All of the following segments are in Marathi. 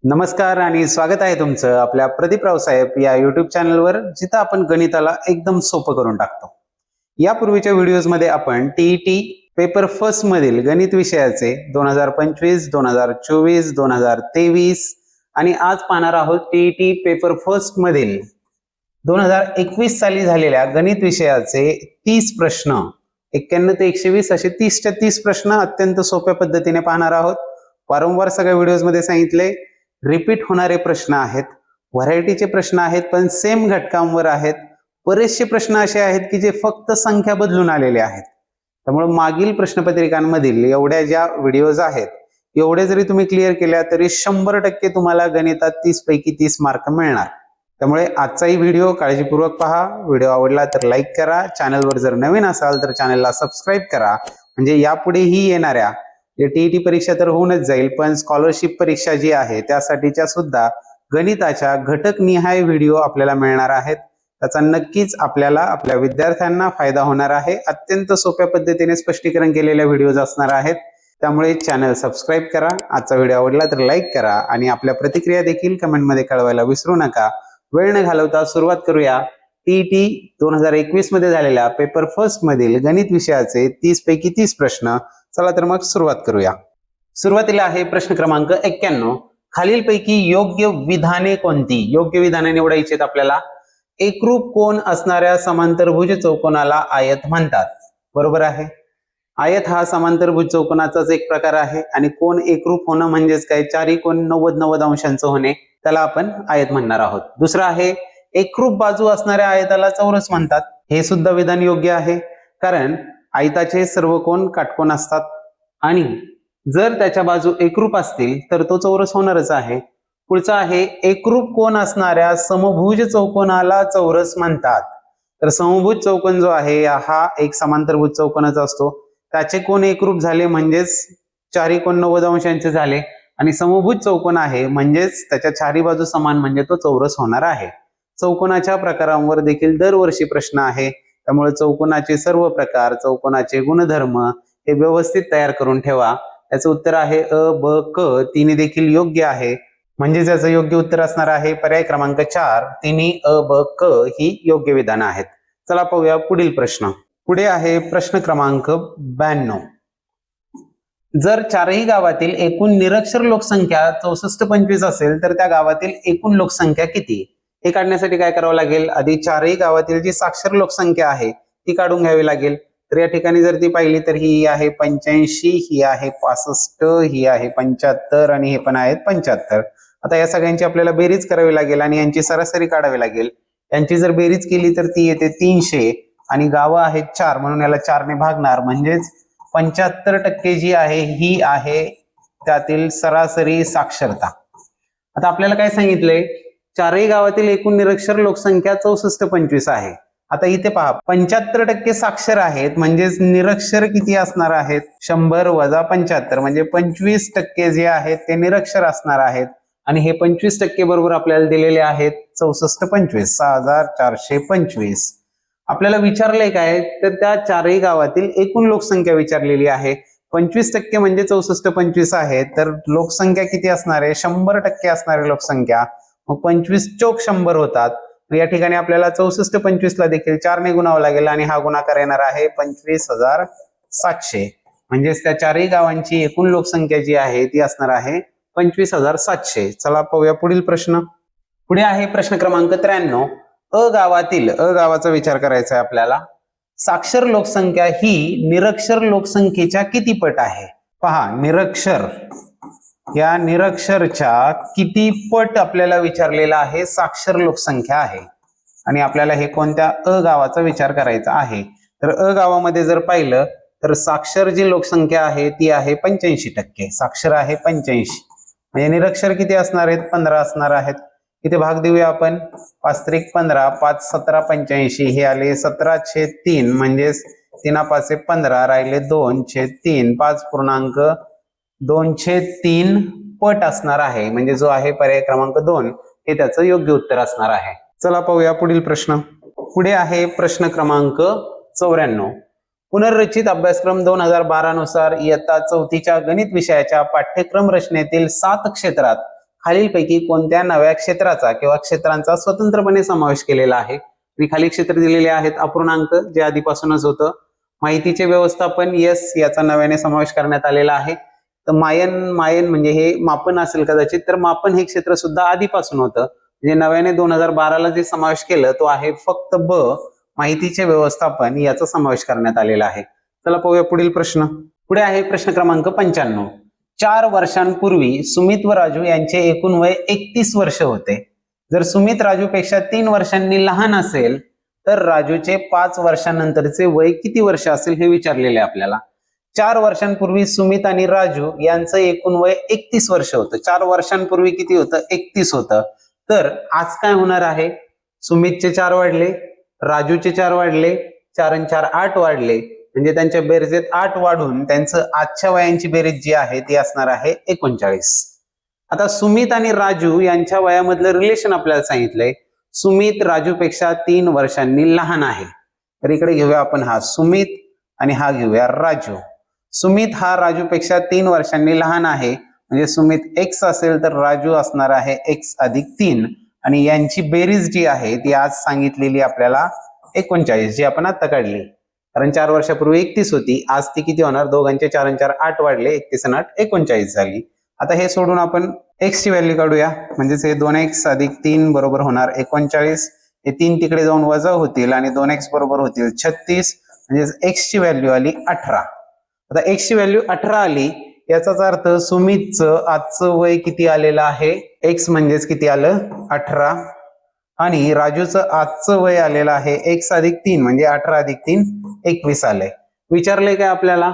नमस्कार आणि स्वागत आहे तुमचं आपल्या प्रदीप रावसाहेब या युट्यूब चॅनलवर, जिथं आपण गणिताला एकदम सोपं करून टाकतो. यापूर्वीच्या व्हिडिओजमध्ये आपण टीईटी पेपर फर्स्ट मधील गणित विषयाचे 2025, 2024, 2023 आणि आज पाहणार आहोत टीईटी पेपर फर्स्ट मधील 2021 साली झालेल्या गणित विषयाचे 30 प्रश्न, 91 ते 120 असे 30च्या 30 प्रश्न अत्यंत सोप्या पद्धतीने पाहणार आहोत. वारंवार सगळ्या व्हिडिओजमध्ये सांगितले, रिपीट होणारे प्रश्न आहेत, व्हरायटीचे प्रश्न आहेत, पण सेम घटकांवर आहेत. बरेचसे प्रश्न असे आहेत की जे फक्त संख्या बदलून आलेले आहेत. त्यामुळे मागील प्रश्नपत्रिकांमधील एवढ्या ज्या व्हिडिओज आहेत, एवढे जरी तुम्ही क्लिअर केल्या तरी 100% तुम्हाला गणितात 30 पैकी 30 मार्क मिळणार. त्यामुळे आजचाही व्हिडिओ काळजीपूर्वक पहा. व्हिडिओ आवडला तर लाईक करा. चॅनलवर जर नवीन असाल तर चॅनलला सबस्क्राईब करा, म्हणजे यापुढेही येणाऱ्या टीईटी परीक्षा तर होऊनच जाईल, पण स्कॉलरशिप परीक्षा जी आहे त्यासाठीच्या सुद्धा गणिताच्या घटकनिहाय व्हिडिओ आपल्याला मिळणार आहेत. त्याचा नक्कीच आपल्याला आपल्या विद्यार्थ्यांना फायदा होणार आहे. अत्यंत सोप्या पद्धतीने स्पष्टीकरण केलेल्या व्हिडिओज असणार आहेत. त्यामुळे चॅनल सबस्क्राईब करा. आजचा व्हिडिओ आवडला तर लाईक करा आणि आपल्या प्रतिक्रिया देखील कमेंटमध्ये कळवायला विसरू नका. वेळ न घालवता सुरुवात करूया टीईटी 2021 मध्ये झालेल्या पेपर फर्स्ट मधील गणित विषयाचे 30 पैकी 30 प्रश्न. चला तर मग सुरुवात करूया. सुरुवातीला आहे प्रश्न क्रमांक 91. खालीलपैकी योग्य विधाने कोणती? योग्य विधाने निवडायची आहेत आपल्याला. एकरूप कोन असणाऱ्या समांतरभुज चौकोनाला आयत म्हणतात. बरोबर आहे. आयत हा समांतरभुज चौकोनाचाच एक प्रकार आहे आणि कोन एकरूप होणं म्हणजेच काय, चारही कोन 90-90 अंशांचं होणे, त्याला आपण आयत म्हणणार आहोत. दुसरं आहे एकरूप बाजू असणाऱ्या आयताला चौरस म्हणतात. हे सुद्धा विधान योग्य आहे, कारण आयताचे सर्व कोन काटकोन असतात आणि जर त्याच्या बाजू एकरूप असतील तर तो चौरस होणारच आहे. पुढचा आहे एकरूप कोन असणाऱ्या समभुज चौकोनाला चौरस म्हणतात. तर समभुज चौकोन जो आहे हा एक समांतरभुज चौकोनच असतो. त्याचे कोन एकरूप झाले म्हणजेच चारही कोन 90 अंशांचे झाले आणि समभुज चौकोन आहे म्हणजेच त्याच्या चारही बाजू समान, म्हणजे तो चौरस होणार आहे. चौकोनाच्या प्रकारांवर देखील दरवर्षी प्रश्न आहे, त्यामुळे चौकोनाचे सर्व प्रकार, चौकोनाचे गुणधर्म हे व्यवस्थित तयार करून ठेवा. याचं उत्तर आहे अ, ब, क. तिन्ही देखील योग्य आहे, म्हणजे त्याचं योग्य उत्तर असणार आहे पर्याय क्रमांक 4. तिन्ही अ, ब, क ही योग्य विधानं आहेत. चला पाहूया पुढील प्रश्न. पुढे आहे प्रश्न क्रमांक 92. जर चारही गावातील एकूण निरक्षर लोकसंख्या 64-25 असेल तर त्या गावातील एकूण लोकसंख्या किती? हे काढण्यासाठी काय करावं लागेल, आधी चारही गावातील जी साक्षर लोकसंख्या आहे ती काढून घ्यावी लागेल. तर या ठिकाणी जर ती पाहिली तर ही आहे 85, ही आहे 65, ही आहे 75 आणि हे पण आहेत 75. आता या सगळ्यांची आपल्याला बेरीज करावी लागेल आणि यांची सरासरी काढावी लागेल. यांची जर बेरीज केली तर ती येते 300 आणि गावं आहेत 4 म्हणून याला 4 ने भागणार, म्हणजेच 75% जी आहे ही आहे त्यातील सरासरी साक्षरता. आता आपल्याला काय सांगितलंय, चारही गावातील एकूण निरक्षर लोकसंख्या 64-25 आहे. आता इथे पहा 75% साक्षर आहेत, म्हणजेच निरक्षर किती असणार आहेत, 100 वजा 75 म्हणजे 25% जे आहेत ते निरक्षर असणार आहेत आणि हे 25% बरोबर आपल्याला दिलेले आहेत 64-25, 6425. आपल्याला विचारलंय काय, तर त्या चारही गावातील एकूण लोकसंख्या विचारलेली आहे. 25% म्हणजे 64-25 आहे, तर लोकसंख्या किती असणार आहे, 100% असणारी लोकसंख्या. मग 25 चौक 100 होतात. या ठिकाणी आपल्याला 64-25 ला देखील 4 ने गुणावं लागेल आणि हा गुणाकार येणार आहे 25,700. म्हणजेच त्या चारही गावांची एकूण लोकसंख्या जी आहे ती असणार आहे 25,700. चला पाहूया पुढील प्रश्न. पुढे आहे प्रश्न क्रमांक 93. अ गावाचा विचार करायचा आहे आपल्याला. साक्षर लोकसंख्या ही निरक्षर लोकसंख्येच्या किती पट आहे? पहा, निरक्षर या निरक्षरच्या किती पट आपल्याला विचारलेला आहे साक्षर लोकसंख्या आहे आणि आपल्याला हे कोणत्या अ गावाचा विचार करायचा आहे. तर अ गावामध्ये जर पाहिलं तर साक्षर जी लोकसंख्या आहे ती आहे 85%. साक्षर आहे 85, म्हणजे निरक्षर किती असणार आहेत, 15 असणार आहेत. इथे भाग देऊया आपण. 5×3=15, 5×17=85, हे आले 17/3, म्हणजेच 3×5=15, राहिले 2/3, 5.2/3 पट असणार आहे, म्हणजे जो आहे पर्याय क्रमांक 2 हे त्याचं योग्य उत्तर असणार आहे. चला पाहूया पुढील प्रश्न. पुढे आहे प्रश्न क्रमांक 94. पुनर्रचित अभ्यासक्रम 2012 नुसार इयत्ता 4च्या गणित विषयाच्या पाठ्यक्रम रचनेतील 7 क्षेत्रात खालीलपैकी कोणत्या नव्या क्षेत्राचा किंवा क्षेत्रांचा स्वतंत्रपणे समावेश केलेला आहे? मी खाली क्षेत्र दिलेले आहेत. अपूर्णांक जे आधीपासूनच होतं. माहितीचे व्यवस्थापन, यस, याचा नव्याने समावेश करण्यात आलेला आहे. तर मायन म्हणजे हे मापन असेल कदाचित, तर मापन हे क्षेत्र सुद्धा आधीपासून होतं. म्हणजे नव्याने 2012ला जे समावेश केलं तो आहे फक्त ब, माहितीचे व्यवस्थापन याचा समावेश करण्यात आलेला आहे. चला पाहूया पुढील प्रश्न. पुढे आहे प्रश्न क्रमांक 95. 4 वर्षांपूर्वी सुमित व राजू यांचे एकूण वय 31 वर्ष होते. जर सुमित राजूपेक्षा 3 वर्षांनी लहान असेल तर राजूचे 5 वर्षांनंतरचे वय किती वर्ष असेल हे विचारलेले आपल्याला. 4 वर्षांपूर्वी सुमित आणि राजू यांचं एकूण वय 31 वर्ष होतं. 4 वर्षांपूर्वी किती होतं? 31 होतं. तर आज काय होणार आहे? सुमितचे 4 वाढले, राजूचे 4 वाढले, 4 आणि 4 8 वाढले, म्हणजे त्यांच्या बेरजेत 8 वाढून त्यांचं आजच्या वयांची बेरीज जी आहे ती असणार आहे 39. आता सुमित आणि राजू यांच्या वयामधलं रिलेशन आपल्याला सांगितलंय. सुमित राजूपेक्षा 3 वर्षांनी लहान आहे. तर इकडे घेऊया आपण हा सुमित आणि हा घेऊया राजू. सुमित हा राजूपेक्षा 3 वर्षांनी लहान आहे, म्हणजे सुमित x असेल तर राजू असणार आहे x अधिक 3, आणि यांची बेरीज जी आहे ती आज सांगितलेली आपल्याला 39, जी आपण आता काढली. कारण 4 वर्षापूर्वी 31 होती, आज ती किती होणार? दोघांचे 4 आणि 4 8 वाढले, 31 आणि 8 39 झाली. आता हे सोडून आपण x ची व्हॅल्यू काढूया. म्हणजेच हे 2x अधिक 3 बरोबर होणार 39. हे 3 तिकडे जाऊन वजा होतील आणि 2x बरोबर होतील 36. म्हणजे x ची व्हॅल्यू आली 18. आता x ची व्हॅल्यू 18 आली, याचाच अर्थ सुमितचं आजचं वय किती आलेलं आहे? x म्हणजेच किती आलं? 18. आणि राजूचं आजचं वय आलेलं आहे x अधिक 3, म्हणजे 18 अधिक 3 21 आलंय. विचारलंय काय आपल्याला?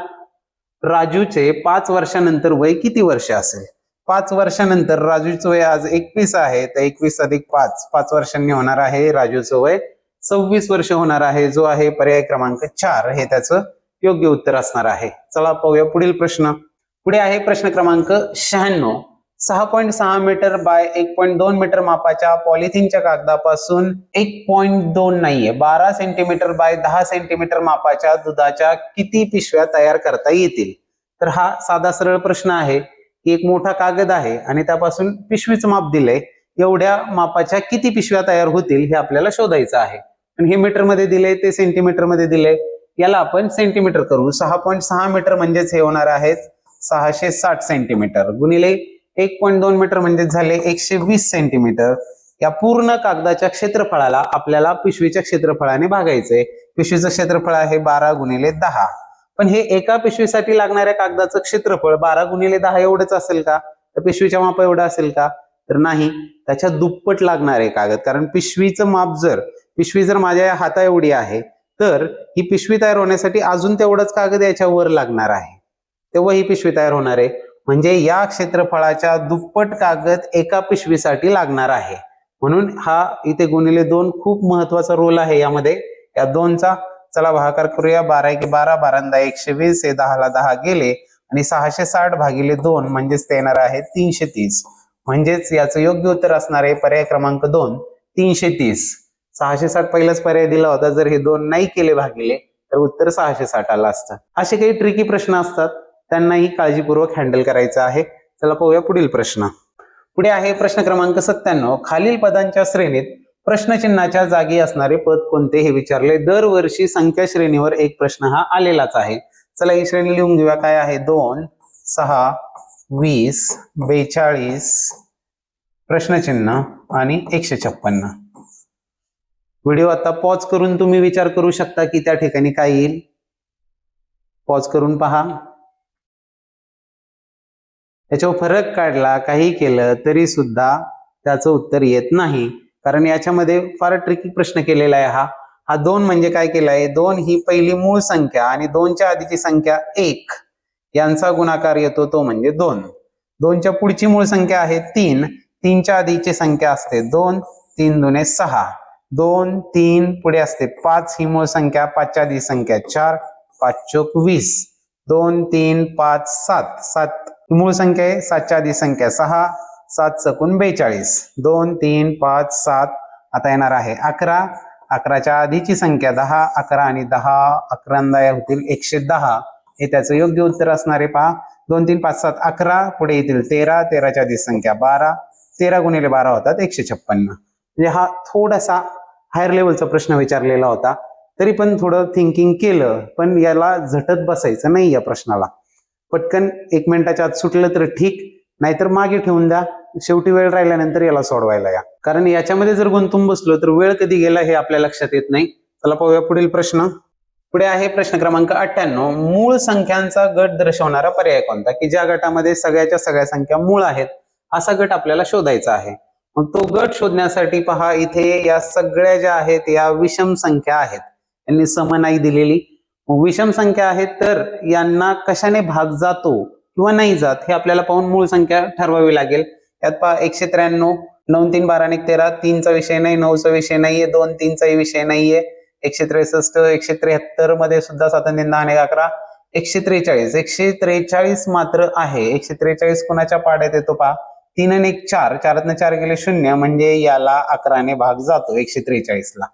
राजूचे 5 वर्षानंतर वय किती वर्ष असेल? 5 वर्षानंतर राजूचं वय आज 21 आहे, तर 21 अधिक 5, 5 वर्षांनी होणार आहे राजूचं वय 26 वर्ष होणार आहे, जो आहे पर्याय क्रमांक 4 हे त्याचं योग्य उत्तर असणार आहे. चला पाहूया पुढील प्रश्न. पुढे आहे प्रश्न क्रमांक 96. 6.6 मीटर बाय 1.2 मीटर मापाच्या पॉलिथिनच्या कागदापासून 1.2 नाहीये 12 सेंटीमीटर बाय 10 सेंटीमीटर मापाच्या दुधाच्या किती पिशव्या तयार करता येतील? तर हा साधा सरळ प्रश्न आहे की एक मोठा कागद आहे आणि त्यापासून पिशवीचं माप दिलंय, एवढ्या मापाच्या किती पिशव्या तयार होतील हे आपल्याला शोधायचं आहे. पण हे मीटर मध्ये दिले, ते सेंटीमीटर मध्ये दिले, याला आपण सेंटीमीटर करू. 6.6 मीटर म्हणजेच हे होणार आहेत 660 सेंटीमीटर गुणिले 1.2 मीटर म्हणजे झाले 120 सेंटीमीटर. या पूर्ण कागदाच्या क्षेत्रफळाला आपल्याला पिशवीच्या क्षेत्रफळाने भागायचंय. पिशवीचं क्षेत्रफळ आहे 12 गुणिले 10. पण हे एका पिशवीसाठी लागणाऱ्या कागदाचं क्षेत्रफळ 12 गुणिले 10 एवढंच असेल का? तर पिशवीच्या माप एवढं असेल का? तर नाही, त्याच्या दुप्पट लागणार आहे कागद. कारण पिशवीचं माप पिशवी जर माझ्या हाता एवढी आहे तर ही पिशवी तयार होण्यासाठी अजून तेवढंच कागद याच्यावर लागणार आहे, तेव्हा ही पिशवी तयार होणार आहे. म्हणजे या क्षेत्रफळाच्या दुप्पट कागद एका पिशवीसाठी लागणार आहे. म्हणून हा इथे गुणिले 2 खूप महत्वाचा रोल आहे यामध्ये, या 2चा. चला भागाकार करूया. 12 × 12, 12 × 120, हे 10 ला 10 गेले आणि 660 भागिले 2 म्हणजेच ते येणार आहे 330. म्हणजेच याचं योग्य उत्तर असणार आहे पर्याय क्रमांक 2, 330. 660 पहिलाच पर्याय दिला होता, जर हे 2 नाही केले भागिले तर उत्तर 660 आलं असतं. असे काही ट्रिकी प्रश्न असतात, त्यांनाही काळजीपूर्वक हँडल करायचं आहे. चला पाहूया पुढील प्रश्न. पुढे आहे प्रश्न क्रमांक 97. खालील पदांच्या श्रेणीत प्रश्नचिन्हाच्या जागी असणारे पद कोणते हे विचारले. दरवर्षी संख्या श्रेणीवर एक प्रश्न हा आलेलाच आहे. चला ही श्रेणी लिहून घेऊया. काय आहे? 2, 6, 20, 42, प्रश्नचिन्ह आणि 156. व्हिडिओ आता पॉज करून तुम्ही विचार करू शकता की त्या ठिकाणी काय येईल. पॉज करून पहा. याच्यावर फरक काढला, काही केलं तरी सुद्धा त्याचं उत्तर येत नाही, कारण याच्यामध्ये फार ट्रिकी प्रश्न केलेला आहे. हा 2 म्हणजे काय केलं आहे? 2 ही पहिली मूळ संख्या आणि 2च्या आधीची संख्या 1 यांचा गुणाकार येतो, तो म्हणजे 2. 2च्या पुढची मूळ संख्या आहे 3, 3च्या आधीची संख्या असते 2, 3 दुने 6, 2, 3 पुढे असते 5 ही मूळ संख्या, 5च्या आधी संख्या 4, 5 चोक 20, 2, 3, 5, 7, 7 मूळ संख्या आहे, 7च्या आधी संख्या 6, 7 सकून 42, 2, 3, 5, 7. आता येणार आहे 11, 11च्या आधीची संख्या 10, 11 आणि 10 11 होतील 110. हे त्याचं योग्य उत्तर असणार आहे. पहा, 2 3 5 7 11, पुढे येतील 13, 13च्या आधी संख्या 12, 13 गुणिले 12 होतात 156. म्हणजे हा थोडासा हायर लेवलचा प्रश्न विचारलेला होता, तरी पण थोडं थिंकिंग केलं, पण याला झटत बसायचं नाही. या प्रश्नाला पटकन 1 मिनिटाच्या आत सुटलं तर ठीक, नाहीतर मागे ठेवून द्या, शेवटी वेळ राहिल्यानंतर याला सोडवायला या. कारण याच्यामध्ये जर गुंतून बसलो तर वेळ कधी गेला हे आपल्या लक्षात येत नाही. चला पाहूया पुढील प्रश्न. पुढे आहे प्रश्न क्रमांक 98. मूळ संख्यांचा गट दर्शवणारा पर्याय कोणता, की ज्या गटामध्ये सगळ्याच्या सगळ्या संख्या मूळ आहेत असा गट आपल्याला शोधायचा आहे. मग तो गट शोधण्यासाठी पहा, इथे या सगळ्या ज्या आहेत या विषम संख्या आहेत, यांनी सम नाही दिलेली. विषम संख्या आहेत तर यांना कशाने भाग जातो किंवा नाही जात हे आपल्याला पाहून मूळ संख्या ठरवावी लागेल. यात पहा 193, 9 3 12 1 13, 3 चा विषय नाही, 9 चा विषय नाहीये, 2 3 चाही विषय नाहीये, 163, 173 मध्ये सुद्धा 7 3 10 आणि 11, 143, 143 मात्र आहे. 143 कुणाच्या पाड्यात येतो पहा, 3 आणि 1 4, 4 4 गेले 0, म्हणजे याला 11 ने भाग जातो 143 ला.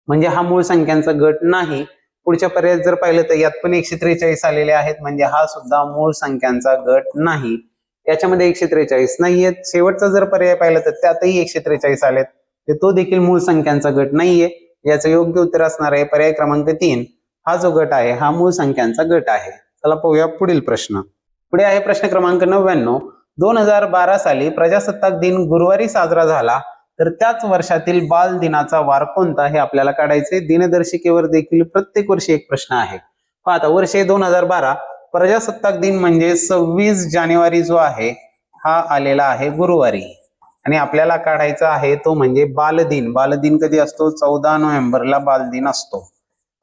म्हणजे हा मूळ संख्यांचा गट नाही. पुढच्या पर्यायात जर पाहिलं तर यात पण 143 आलेले आहेत, म्हणजे हा सुद्धा मूळ संख्यांचा गट नाही. याच्यामध्ये 143 नाहीयेत. शेवटचा जर पर्याय पाहिला तर त्यातही 143 आलेत, तो देखील मूळ संख्यांचा गट नाहीये. याचं योग्य उत्तर असणार आहे पर्याय क्रमांक 3. हा जो गट आहे हा मूळ संख्यांचा गट आहे. चला पाहूया पुढील प्रश्न. पुढे आहे प्रश्न क्रमांक 99. 2012 साली प्रजासत्ताक दिन गुरुवारी साजरा झाला, तर त्याच वर्षातील बाल दिनाचा वार कोणता हे आपल्याला काढायचे. दिनदर्शिकेवर देखील प्रत्येक वर्षी एक प्रश्न आहे. आता वर्ष 2012, प्रजासत्ताक दिन म्हणजे 26 जानेवारी जो आहे हा आलेला आहे गुरुवारी, आणि आपल्याला काढायचा आहे तो म्हणजे बालदिन. बालदिन कधी असतो? 14 नोव्हेंबरला बालदिन असतो.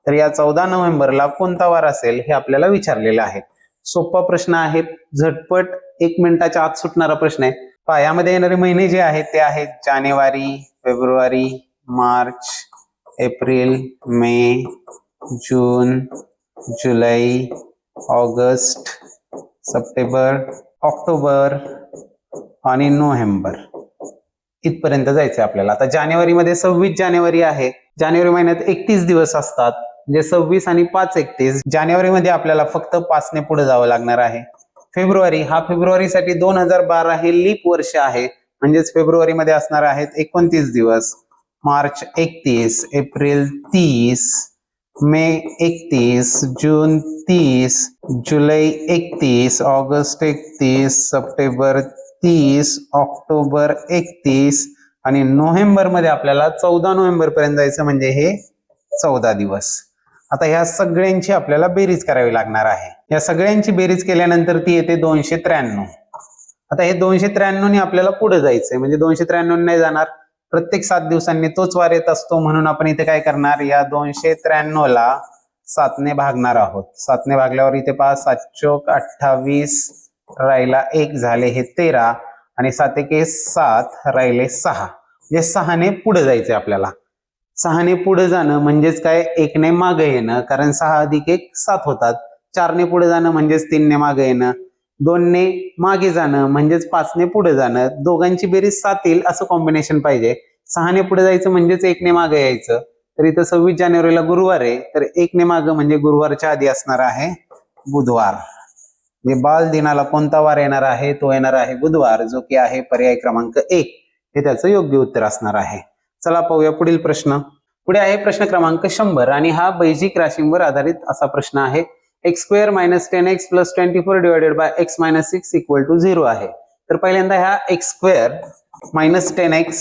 तर या 14 नोव्हेंबरला कोणता वार असेल हे आपल्याला विचारलेलं आहे. सोपा प्रश्न आहे, झटपट 1 मिनिटाच्या आत सुटणारा प्रश्न आहे. पहा, यामध्ये येणारे महिने जे आहेत ते आहेत जानेवारी, फेब्रुवारी, मार्च, एप्रिल, मे, जून, जुलै, ऑगस्ट, सप्टेंबर, ऑक्टोबर आणि नोव्हेंबर. इथपर्यंत जायचंय आपल्याला. आता जानेवारीमध्ये 26 जानेवारी आहे. जानेवारी महिन्यात 31 दिवस असतात, म्हणजे 26 आणि 5 31. जानेवारीमध्ये आपल्याला फक्त 5 ने पुढे जावं लागणार आहे. फेब्रुवारी, हा फेब्रुवारीसाठी 2012 हे लीप वर्ष आहे, म्हणजेच फेब्रुवारीमध्ये असणार आहेत 29 दिवस. मार्च 31, एप्रिल 30, मे 31, जून 30, जुलै 31, ऑगस्ट 31, सप्टेंबर 30, ऑक्टोबर 31 आणि नोव्हेंबर मध्ये आपल्याला 14 नोव्हेंबर पर्यंत जायचं, म्हणजे हे 14 दिवस. आता ह्या सगळ्यांची आपल्याला बेरीज करावी लागणार आहे. या सगळ्यांची बेरीज केल्यानंतर ती येते 293. आता हे 293 ने आपल्याला पुढे जायचंय, म्हणजे 293 नाही जाणार, प्रत्येक 7 दिवसांनी तोच वार येत असतो. म्हणून आपण इथे काय करणार, या 293 ला 7 ने भागणार आहोत. 7 ने भागल्यावर इथे पहा 7 चोक 28, राहिला 1 झाले हे 13, आणि 7 एके 7, राहिले 6, म्हणजे 6 ने पुढे जायचंय आपल्याला. 6 ने पुढे जाणं म्हणजेच काय, 1 ने मागे येणं, कारण 6 अधिक 1 7 होतात. 4 ने पुढे जाणं म्हणजेच 3 ने मागे येणं. 2 ने मागे जाणं म्हणजेच 5 ने पुढे जाणं. दोघांची बेरीज 7 येईल असं कॉम्बिनेशन पाहिजे. 6 ने पुढे जायचं म्हणजेच 1 ने मागे यायचं. तर इथं 26 जानेवारीला गुरुवार आहे, तर 1 ने मागे म्हणजे गुरुवारच्या आधी असणार आहे बुधवार. म्हणजे बाल दिनाला कोणता वार येणार आहे, तो येणार आहे बुधवार, जो की आहे पर्याय क्रमांक 1. हे त्याचं योग्य उत्तर असणार आहे. चला पाहूया पुढील प्रश्न. पुढे आहे प्रश्न क्रमांक 100, आणि हा बैजिक राशींवर आधारित असा प्रश्न आहे. x² - 10x + 24 divided by x - 6 = 0 आहे. तर पहिल्यांदा ह्या x² - 10x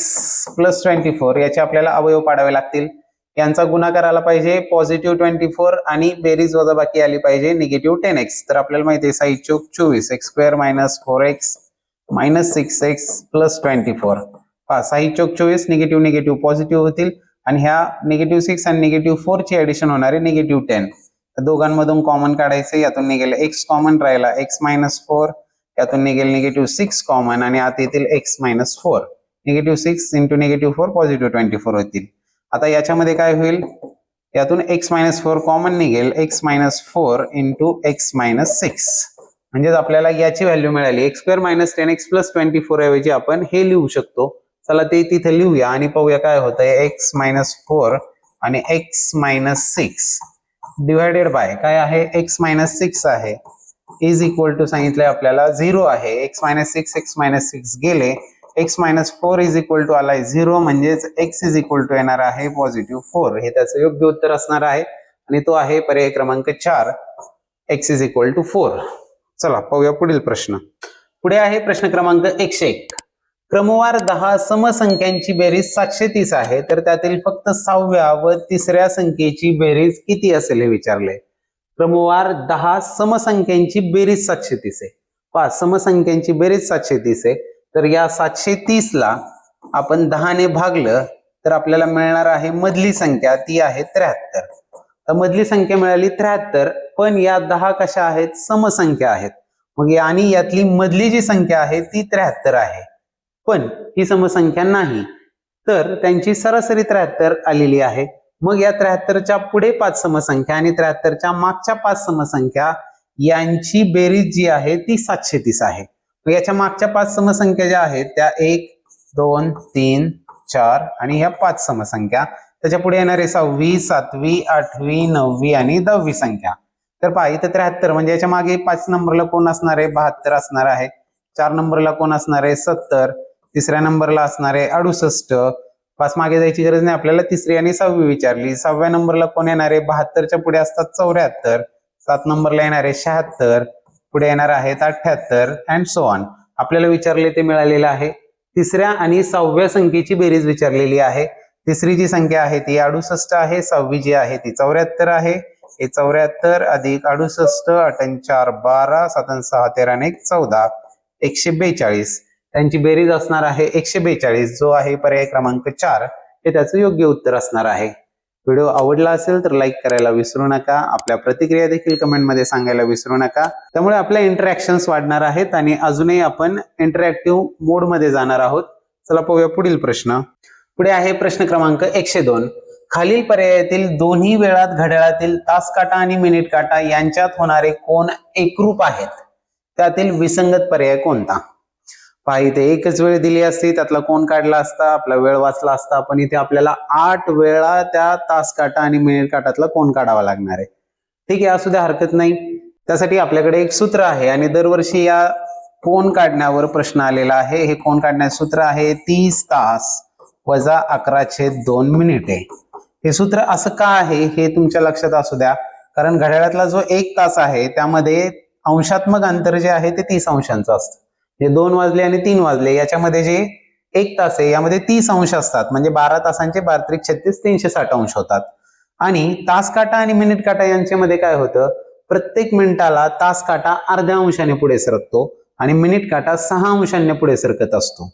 + 24 याचे आपल्याला अवयव पाडावे लागतील. यांचा गुणाकार आला पाहिजे पॉझिटिव्ह 24 आणि बेरीज वजाबाकी आली पाहिजे निगेटिव्ह 10x. तर आपल्याला माहिती आहे 6 चोक 24, x² - 4x - 6x + 24. 6 चोक 24, निगेटिव्ह निगेटिव्ह पॉझिटिव्ह होतील, आणि ह्या निगेटिव्ह 6 आणि निगेटिव्ह 4 ची ऍडिशन होणार आहे निगेटिव्ह 10. तर दोघांमधून कॉमन काढायचे. यातून निघेल x कॉमन, राहिला x - 4, यातून निघेल निगेटिव्ह 6 कॉमन, आणि आत येतील x - 4. Negative 6 into negative 4 positive 24 होतील. आता याच्यामध्ये काय होईल, यातून x - 4 कॉमन निघेल, x - 4 इंटू x - 6, म्हणजेच आपल्याला याची व्हॅल्यू मिळाली. x² - 10x + 24 ऐवजी आपण हे लिहू शकतो. चला ते तिथे लिहूया आणि पाहूया काय होतंय. x - 4 आणि x - 6 डिवायडेड बाय काय आहे, x - 6 आहे, इज इक्वल टू सांगितलंय आपल्याला 0 आहे. x - 6 गेले. x - 4 इज इक्वल टू आलाय 0, म्हणजेच x इज इक्वल टू येणार आहे पॉझिटिव्ह 4. हे त्याचं योग्य उत्तर असणार आहे आणि तो आहे पर्याय क्रमांक 4, x इज इक्वल टू 4. चला पाहूया पुढील प्रश्न. पुढे आहे प्रश्न क्रमांक 101. क्रमवार 10 समसंख्यांची बेरीज 730 आहे, तर त्यातील फक्त 6व्या व 3ऱ्या संख्येची बेरीज किती असेल हे विचारले. क्रमवार 10 समसंख्यांची बेरीज 730 आहे. पहा, समसंख्यांची बेरीज 730 आहे, तर या 730 ला आपण 10 ने भागलं तर आपल्याला मिळणार आहे मधली संख्या, ती आहे 73. तर मधली संख्या मिळाली 73, पण या 10 कशा आहेत? समसंख्या आहेत. मग आणि यातली मधली जी संख्या आहे ती 73 आहे, पण ही समसंख्या नाही, तर त्यांची सरासरी 73 आलेली आहे. मग या 73च्या पुढे 5 समसंख्या आणि 73च्या मागच्या 5 समसंख्या यांची बेरीज जी आहे ती 730 आहे. मग याच्या मागच्या 5 समसंख्या ज्या आहेत त्या 1, 2, 3, 4 आणि ह्या 5 समसंख्या, त्याच्या पुढे येणारे 6वी, 7वी, 8वी, 9वी आणि 10वी संख्या. तर पहा, इथं 73 म्हणजे याच्या मागे 5 नंबरला कोण असणार आहे? 72 असणार आहे. 4 नंबरला कोण असणार आहे? 70. 3ऱ्या नंबरला असणार आहे 68. 5 मागे जायची गरज नाही आपल्याला, 3री आणि 6वी विचारली. 6व्या नंबरला कोण येणार आहे? 72च्या पुढे असतात 74. 7 नंबरला येणार आहे 76. पुढे येणार आहेत 78 अँड सो ऑन. आपल्याला विचारले ते मिळालेलं आहे. 3ऱ्या आणि 6व्या संख्येची बेरीज विचारलेली आहे. 3री जी संख्या आहे ती 68 आहे. 6वी जी आहे ती 74 आहे. हे 74 अधिक 68, 8 4 12, 7 6 13 आणि 14, 142. त्यांची बेरीज असणार आहे 142, जो आहे पर्याय क्रमांक 4 हे त्याचं योग्य उत्तर असणार आहे. व्हिडिओ आवडला असेल तर लाईक करायला विसरू नका. आपल्या प्रतिक्रिया देखील कमेंटमध्ये सांगायला विसरू नका. त्यामुळे आपल्या इंटरॅक्शन्स वाढणार आहेत आणि अजूनही आपण इंटरॅक्टिव्ह मोडमध्ये जाणार आहोत. चला पाहूया पुढील प्रश्न. पुढे आहे प्रश्न क्रमांक 102. खालील पर्यायातील दोन्ही वेळात घड्याळातील तास काटा आणि मिनिट काटा यांच्यात होणारे कोन एकरूप आहेत, त्यातील विसंगत पर्याय कोणता? पहा, इथे एकच वेळ दिली असती, त्यातला कोन काढला असता, आपला वेळ वाचला असता, पण इथे आपल्याला 8 वेळा त्या तास काटा आणि मिनिट काटातला कोन काढावा लागणार आहे. ठीक आहे, असू द्या, हरकत नाही. त्यासाठी आपल्याकडे एक सूत्र आहे आणि दरवर्षी या कोन काढण्यावर प्रश्न आलेला आहे. हे कोन काढण्याचे सूत्र आहे 30 तास वजा 11/2 मिनिटे. हे सूत्र असं का आहे हे तुमच्या लक्षात असू द्या, कारण घड्याळातला जो 1 तास आहे त्यामध्ये अंशात्मक अंतर जे आहे ते 30 अंशांचं असतं. हे 2 वाजले आणि 3 वाजले याच्यामध्ये जे 1 तास आहे यामध्ये 30 अंश असतात, म्हणजे 12 तासांचे 12 36 360 अंश होतात. आणि तास काटा आणि मिनिट काटा यांच्यामध्ये काय होतं? प्रत्येक मिनिटाला तास काटा अर्ध्या अंशाने पुढे सरकतो आणि मिनिट काटा 6 अंशांनी पुढे सरकत असतो.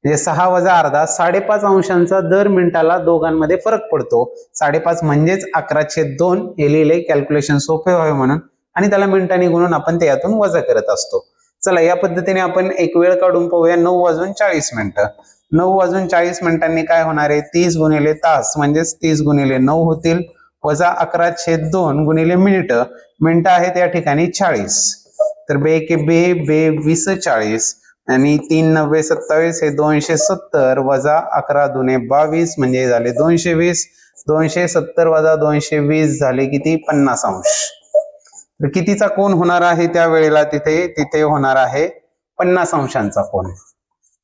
म्हणजे 6 वजा अर्धा 5.5 अंशांचा दर मिनिटाला दोघांमध्ये फरक पडतो. 5.5 म्हणजेच 11/2 हे लिहिले कॅल्क्युलेशन सोपे व्हावे म्हणून, आणि त्याला मिनिटांनी गुणून आपण ते यातून वजा करत असतो. चला, या पद्धतीने आपण एक वेळ काढून पाहूया. 9:40 9:40 काय होणार आहे? 30 गुणिले तास म्हणजेच 30 गुणिले 9 होतील, वजा 11/2 गुणिले मिनिट. मिनिटं आहेत या ठिकाणी 40, तर 2 एके 2, 2 20 40 आणि 3 9 27 हे 270 वजा 11 दुने 22 म्हणजे झाले 220. 270 वजा 220 झाले किती? 50 अंश. तर कितीचा कोन होणार आहे त्या वेळेला? तिथे होणार आहे 50 अंशांचा कोन.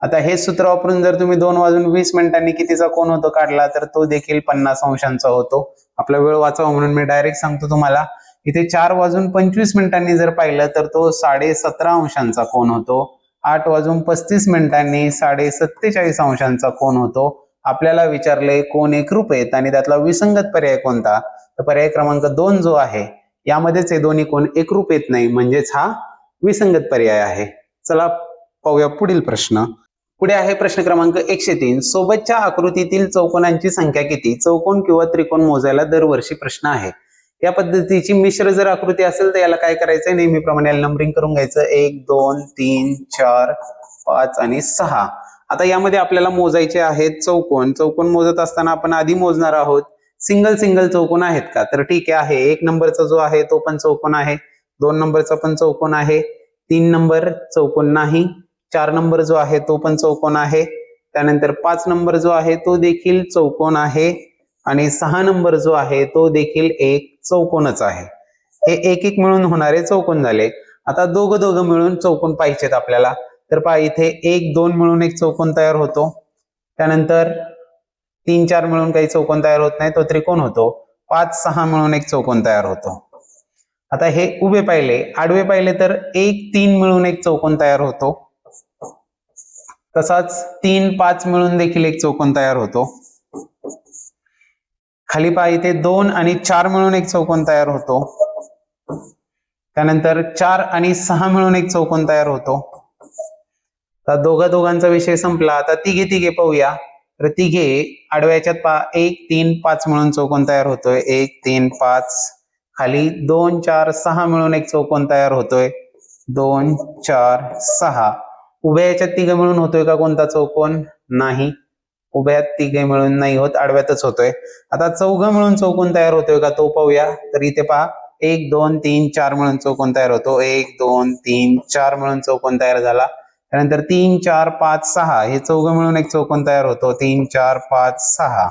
आता हे सूत्र वापरून जर तुम्ही 2:20 कितीचा कोन होतो काढला तर तो देखील 50 अंशांचा होतो. आपला वेळ वाचावा म्हणून मी डायरेक्ट सांगतो तुम्हाला. इथे 4:25 जर पाहिलं तर तो 17.5 अंशांचा कोन होतो. 8:35 47 अंशांचा कोन होतो. आपल्याला विचारले कोन एकरूप आहेत आणि त्यातला विसंगत पर्याय कोणता? तर पर्याय क्रमांक 2 जो आहे यामध्येच हे दोन्ही कोन एकरूप येत नाही, म्हणजेच हा विसंगत पर्याय आहे. चला पाहूया पुढील प्रश्न. पुढे आहे प्रश्न क्रमांक 103. सोबतच्या आकृतीतील चौकोनांची संख्या किती? चौकोन किंवा त्रिकोण मोजायला दरवर्षी प्रश्न आहे. या पद्धतीची मिश्र जर आकृती असेल तर याला काय करायचंय? नेहमीप्रमाणे नंबरिंग करून घ्यायचं. 1 2 3 4 5 आणि 6. आता यामध्ये आपल्याला मोजायचे आहेत चौकोन. चौकोन मोजत असताना आपण आधी मोजणार आहोत सिंगल चौकोन आहेत का? तर ठीक आहे. 1 नंबरचा जो आहे तो पण चौकोन आहे, 2 नंबरचा पण चौकोन आहे, 3 नंबर चौकोन नाही, 4 नंबर जो आहे तो पण चौकोन आहे, त्यानंतर 5 नंबर जो आहे तो देखील चौकोन आहे आणि 6 नंबर जो आहे तो देखील एक चौकोनच आहे. हे एक एक मिळून होणारे चौकोन झाले. आता दोघं दोघं मिळून चौकोन पाहिजेत आपल्याला, तर पहा इथे 1 2 मिळून एक चौकोन तयार होतो, त्यानंतर 3 4 मिळून काही चौकोन तयार होत नाही, तो त्रिकोण होतो, 5 6 मिळून एक चौकोन तयार होतो. आता हे उभे पाहिले, आडवे पाहिले तर 1 3 मिळून एक चौकोन तयार होतो, तसाच 3 5 मिळून देखील एक चौकोन तयार होतो. खाली पहा इथे 2 आणि 4 मिळून एक चौकोन तयार होतो, त्यानंतर 4 आणि 6 मिळून एक चौकोन तयार होतो. आता दोघांचा विषय संपला. आता तिघे तिघे पाहूया. तर तिघे आडव्याच्यात पहा 1 3 5 मिळून चौकोन तयार होतोय, 1 3 5. खाली 2 4 6 मिळून एक चौकोन तयार होतोय, 2 4 6. उभ्या याच्यात तिघे मिळून होतोय का कोणता चौकोन? नाही, उभ्यात तिघे मिळून नाही होत, आडव्यातच होतोय. आता चौघं मिळून चौकोन तयार होतोय का तो पाहूया. तर इथे पहा 1 2 3 4 मिळून चौकोन तयार होतो, 1 2 3 4 मिळून चौकोन तयार झाला. त्यानंतर 3 4 5 6 हे चौघं मिळून एक चौकोन तयार होतो, 3 4 5 6.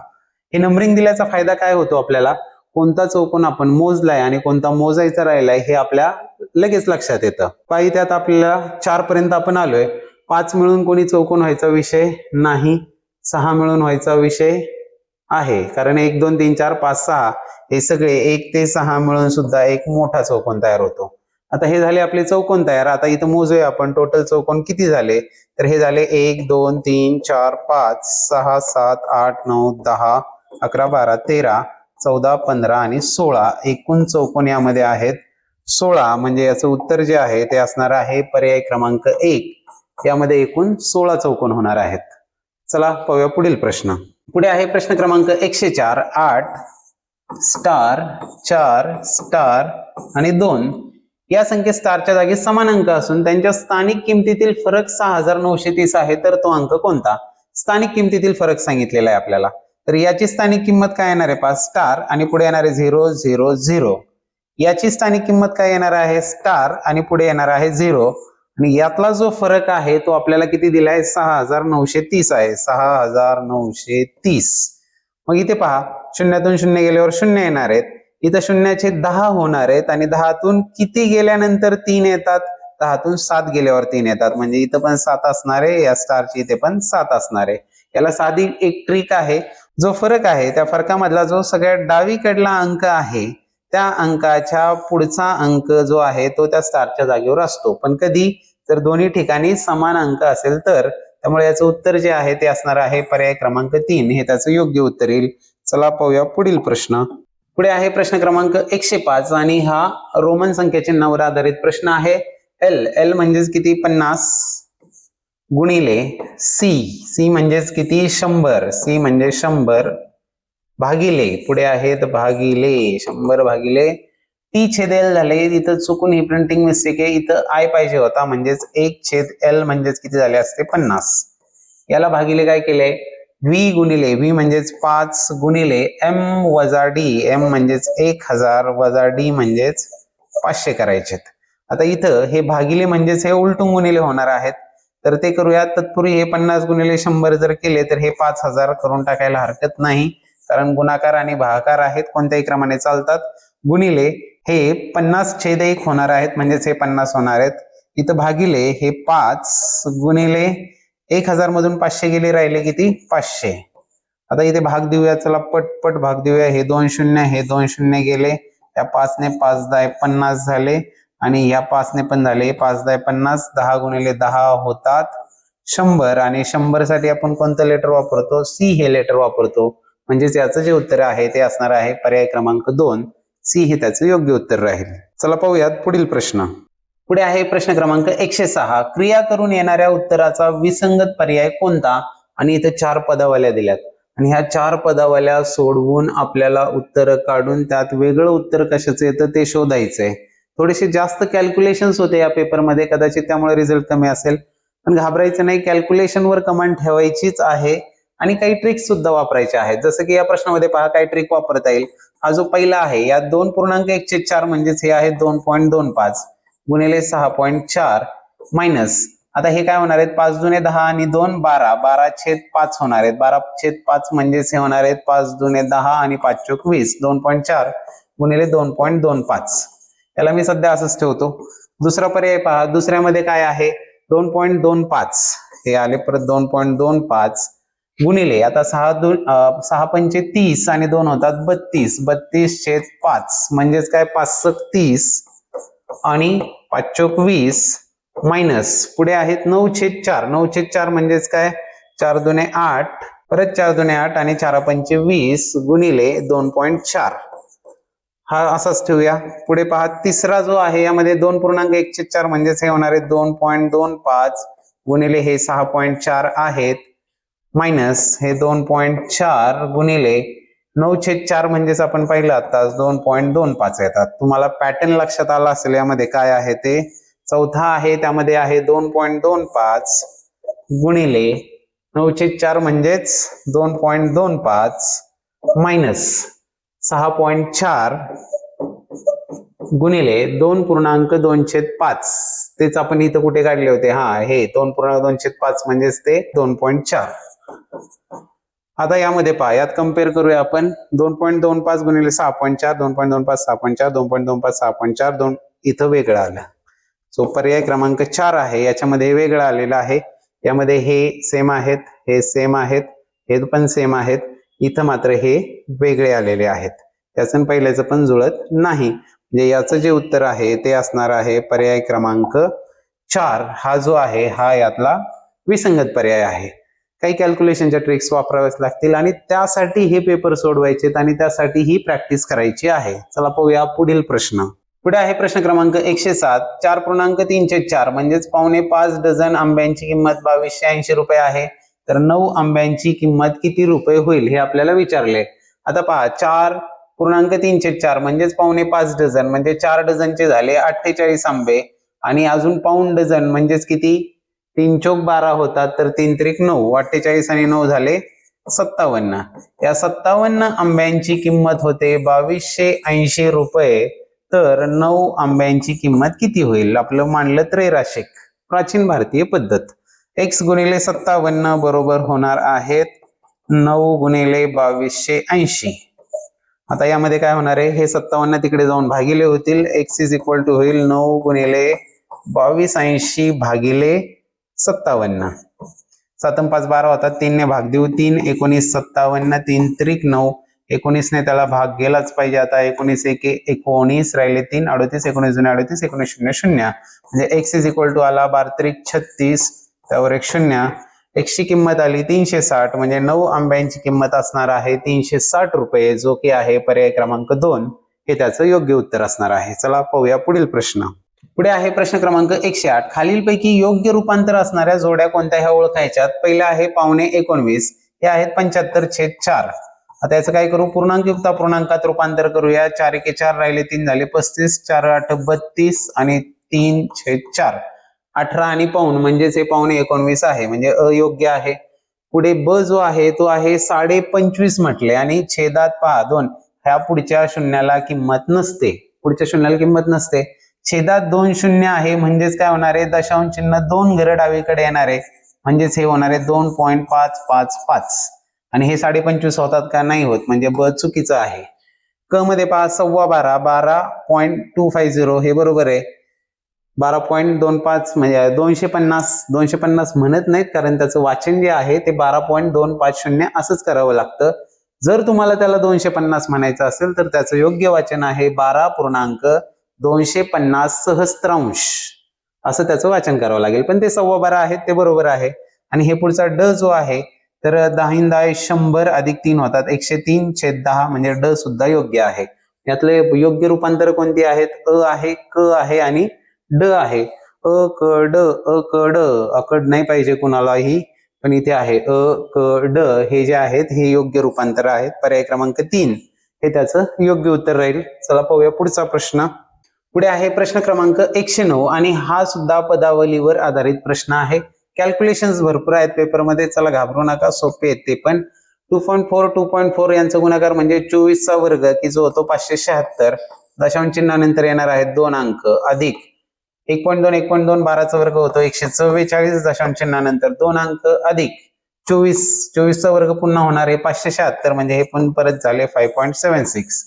हे नंबरिंग दिल्याचा फायदा काय होतो आपल्याला? कोणता चौकोन आपण मोजलाय आणि कोणता मोजायचा राहिलाय हे आपल्या लगेच लक्षात येतं. पाहिजे त्यात आपल्याला 4 पर्यंत आपण आलोय. 5 मिळून कोणी चौकोन व्हायचा विषय नाही, 6 मिळून व्हायचा विषय आहे, कारण 1 2 3 4 5 6 हे सगळे 1 ते 6 मिळून सुद्धा एक मोठा चौकोन तयार होतो. आता हे झाले आपले चौकोन तयार. आता इथं मोजूया आपण टोटल चौकोन किती झाले. तर हे झाले 1 2 3 4 5 6 7 8 9 10 11 12 13 14 15 आणि 16. एकूण चौकोन यामध्ये आहेत 16. म्हणजे याचं उत्तर जे आहे ते असणार आहे पर्याय क्रमांक 1. यामध्ये एकूण 16 चौकोन होणार आहेत. चला पाहूया पुढील प्रश्न. पुढे आहे प्रश्न क्रमांक 104. 8 स्टार 4 स्टार आणि 2 या संख्येत स्टारच्या जागी समान अंक असून त्यांच्या स्थानिक किमतीतील फरक 6930 आहे, तर तो अंक कोणता? स्थानिक किमतीतील फरक सांगितलेला आहे आपल्याला. तर याची स्थानिक किंमत काय येणार आहे? 5 स्टार आणि पुढे येणार आहे 0 0 0. याची स्थानिक किंमत काय येणार आहे? स्टार आणि पुढे येणार आहे 0. आणि यातला जो फरक आहे तो आपल्याला किती दिलाय? 6930 आहे, 6930. मग इथे पहा, शून्यातून शून्य गेल्यावर शून्य येणार आहेत, इथं शून्याचे 10 होणार आहेत आणि 10तून किती गेल्यानंतर 3 येतात? 10तून 7 गेल्यावर 3 येतात, म्हणजे इथं पण 7 असणार आहे, या स्टारची इथे पण 7 असणार आहे. याला साधी एक ट्रिक आहे. जो फरक आहे त्या फरकामधला जो सगळ्यात डावीकडला अंक आहे त्या अंकाच्या पुढचा अंक जो आहे तो त्या स्टारच्या जागेवर असतो, पण कधी जर दोन्ही ठिकाणी समान अंक असेल तर. त्यामुळे याचं उत्तर जे आहे ते असणार आहे पर्याय क्रमांक 3. हे त्याचं योग्य उत्तर येईल. चला पाहूया पुढील प्रश्न. पुढे आहे प्रश्न क्रमांक 105 आणि हा रोमन संख्या चिन्हावर आधारित प्रश्न आहे. एल म्हणजेच किती? 50 गुणिले सी म्हणजेच किती? 100. सी म्हणजे 100 भागिले, पुढे आहेत भागिले 100 भागिले टी छेद एल झाले. इथं चुकून ही प्रिंटिंग मिस्टेक आहे, इथं आय पाहिजे होता, म्हणजेच 1 छेद एल म्हणजेच किती झाले असते? 50. याला भागिले काय केले? व्ही गुणिले व्ही म्हणजेच 5 गुणिले एम वजा डी, एम म्हणजेच 1000 वजा डी म्हणजेच 500 करायचे. आता इथं हे भागिले म्हणजेच हे उलटून गुणिले होणार आहेत, तर ते करूया. तत्पूर्वी हे 50 गुणिले 100 जर केले तर हे 5000 करून टाकायला हरकत नाही, कारण गुणाकार आणि भागाकार आहेत, कोणत्याही क्रमाने चालतात. गुणिले हे 50 छेद 1 होणार आहेत, म्हणजेच हे 50 होणार आहेत. इथं भागिले हे 5 गुणिले 1000 मधून 500 गेले, राहिले किती? 500. आता इथे भाग देऊया, चला पटपट भाग देऊया. हे 2 शून्य, हे 2 शून्य गेले, या 5 ने 5 10 50 झाले आणि या 5 ने पण झाले 5 10 50. 10 गुणिले 10 होतात 100 आणि 100 साठी आपण कोणतं लेटर वापरतो? सी हे लेटर वापरतो, म्हणजेच याचं जे उत्तर आहे ते असणार आहे पर्याय क्रमांक 2. सी हे त्याचं योग्य उत्तर राहील. चला पाहूयात पुढील प्रश्न. पुढे आहे प्रश्न क्रमांक 106. क्रिया करून येणाऱ्या उत्तराचा विसंगत पर्याय कोणता? आणि इथे 4 पदावल्या दिल्यात आणि ह्या 4 पदावल्या सोडवून आपल्याला उत्तर काढून त्यात वेगळं उत्तर कशाचं येतं ते शोधायचंय. थोडेसे जास्त कॅल्क्युलेशन्स होते या पेपरमध्ये, कदाचित त्यामुळे रिझल्ट कमी असेल, पण घाबरायचं नाही. कॅल्क्युलेशनवर कमांड ठेवायचीच आहे आणि काही ट्रिक्स सुद्धा वापरायच्या आहेत. जसं की या प्रश्नामध्ये पहा काय ट्रिक वापरता येईल. हा जो पहिला आहे या 2.1/4 म्हणजेच हे आहे 2.25 गुणिले 6.4 मायनस, आता हे काय होणार आहेत? 5 दुने 10 आणि 2 12, 12/5 होणार आहेत. 12/5 म्हणजेच हे होणार आहेत 5 दुने 10 आणि 5 चोक 20. 2.4 गुणिले 2.25. याला मी सध्या असंच ठेवतो. दुसरा पर्याय पहा, दुसऱ्यामध्ये काय आहे 2.25 हे आले परत 2.25 गुणिले आता 6 पंचे 30 आणि 2 होतात 32, 32/5 म्हणजेच काय 5 30 आणि 5 20 मायनस पुढे आहेत 9/4, 9/4 म्हणजेच काय 4 दुने 8 परत 4 दुने 8 आणि 4 पंचे 20 गुणिले 2.4 हा असाच ठेवूया. पुढे पहा तिसरा जो आहे यामध्ये 2.1/4 म्हणजेच हे होणार आहे 2.25 गुणिले हे 6.4 आहेत मायनस हे 2.4 गुणिले 9/4 म्हणजेच आपण पाहिलं आता 2.25 येतात. तुम्हाला पॅटर्न लक्षात आला असेल यामध्ये काय आहे ते. चौथा आहे त्यामध्ये आहे 2.25 गुणिले 9/4 म्हणजेच 2.25 मायनस 6.4 गुणिले 2.2/5 तेच आपण इथं कुठे काढले होते, हा हे 2.2/5 म्हणजेच ते 2.4. आता यामध्ये पहा यात कम्पेअर करूया आपण 2.25 गुणिले 6.4 2.25 6.4 2.25 6.4 2 इथं वेगळं आलं. सो पर्याय क्रमांक 4 आहे याच्यामध्ये वेगळं आलेलं आहे. यामध्ये हे सेम आहेत, हे सेम आहेत, हे पण सेम आहेत, इथं मात्र हे वेगळे आलेले आहेत. त्याचं पहिल्याचं पण जुळत नाही. म्हणजे याचं जे उत्तर आहे ते असणार आहे पर्याय क्रमांक 4 हा जो आहे हा यातला विसंगत पर्याय आहे. काही कॅल्क्युलेशनच्या ट्रिक्स वापराव्याच लागतील आणि त्यासाठी हे पेपर सोडवायचे आणि त्यासाठी ही प्रॅक्टिस करायची आहे. चला पाहूया पुढील प्रश्न. पुढे आहे प्रश्न क्रमांक 107. 4.3/4 म्हणजेच 5.25 डझन आंब्यांची किंमत 2280 रुपये आहे. तर 9 आंब्यांची किंमत किती रुपये होईल हे आपल्याला विचारले. आता पहा 4.3/4 म्हणजेच 5.25 डझन म्हणजे 4 डझनचे झाले 48 आंबे आणि अजून पाऊण डझन म्हणजेच किती 3 चौक 12 होतात तर 3 त्रिक 9 48 आणि 9 झाले 57. या 57 आंब्यांची किंमत होते 2280 रुपये. तर 9 आंब्यांची किंमत किती होईल. आपलं मानलं त्रैराशिक प्राचीन भारतीय पद्धत. x गुणिले 57 बरोबर होणार आहेत 9 गुणिले 2280. आता यामध्ये काय होणार आहे हे 57 तिकडे जाऊन भागिले होतील. x इज इक्वल टू होईल 9 गुणिले 2280 भागिले 57. 7 5 12 होतात 3 ने भाग देऊ 3 19 57 3 त्रिक 9 19 ने त्याला भाग गेलाच पाहिजे. आता 19 1 19 राहिले 3 38 19 38 19 0 0 म्हणजे x इज इक्वल टू आला 12 त्रिक 36 त्यावर एक 0. x ची किंमत आली 360 म्हणजे 9 आंब्यांची किंमत असणार आहे 360 रुपये जो की आहे पर्याय क्रमांक 2 हे त्याचं योग्य उत्तर असणार आहे. चला पाहूया पुढील प्रश्न. पुढे आहे प्रश्न क्रमांक 108. खालीलपैकी योग्य रूपांतर असणाऱ्या जोड्या कोणत्या ह्या ओळखायच्यात. पहिल्या आहे 19 हे आहेत 75/4. आता याचं काय करू पूर्णांकयुक्त अपूर्णांकात रूपांतर करूया. 4 1 4 राहिले 3 झाले 35 4 8 32 आणि 3/4 18 आणि पाऊण म्हणजेच हे 19 आहे म्हणजे अयोग्य आहे. पुढे ब जो आहे तो आहे 25.5 म्हटले आणि छेदात पहा 2 ह्या पुढच्या शून्याला किंमत नसते. पुढच्या शून्याला किंमत नसते. छेदात 2 शून्य आहे म्हणजेच काय होणार आहे दशांश चिन्ह 2 घरं डावीकडे येणार आहे म्हणजेच हे होणार आहे 2.555 आणि हे 25.5 होतात का नाही होत म्हणजे ब चुकीचं आहे. क मध्ये पहा 12.25 12.250 हे बरोबर आहे. 12.25 म्हणजे 250 म्हणत नाहीत कारण त्याचं वाचन जे आहे ते 12.250 असंच करावं लागतं. जर तुम्हाला त्याला 250 म्हणायचं असेल तर त्याचं योग्य वाचन आहे 12.250 सहस्त्रांश असं त्याचं वाचन करावं लागेल. पण ते 12.25 आहेत ते बरोबर आहे. आणि हे पुढचा ड जो आहे तर 10 100 अधिक 3 होतात 103/10 म्हणजे ड सुद्धा योग्य आहे. यातले योग्य रूपांतर कोणती आहेत अ आहे क आहे आणि ड आहे. अ क ड अ क ड अकड नाही पाहिजे कुणालाही पण इथे आहे अ क ड हे जे आहेत हे योग्य रूपांतर आहेत. पर्याय क्रमांक 3 हे त्याचं योग्य उत्तर राहील. चला पाहूया पुढचा प्रश्न. पुढे आहे प्रश्न क्रमांक 109 आणि हा सुद्धा पदावलीवर आधारित प्रश्न आहे. कॅल्क्युलेशन्स भरपूर आहेत पेपरमध्ये. चला घाबरू नका सोपे आहेत ते पण. 2.4 2.4 यांचा गुणाकार म्हणजे 24चा वर्ग की जो होतो 576 दशांश चिन्हानंतर येणार आहेत 2 अंक अधिक 1.2 1.2 12चा वर्ग होतो 144 दशांश चिन्हानंतर 2 अंक अधिक 24चा वर्ग पुन्हा होणार आहे 576 म्हणजे हे पण परत झाले 5.76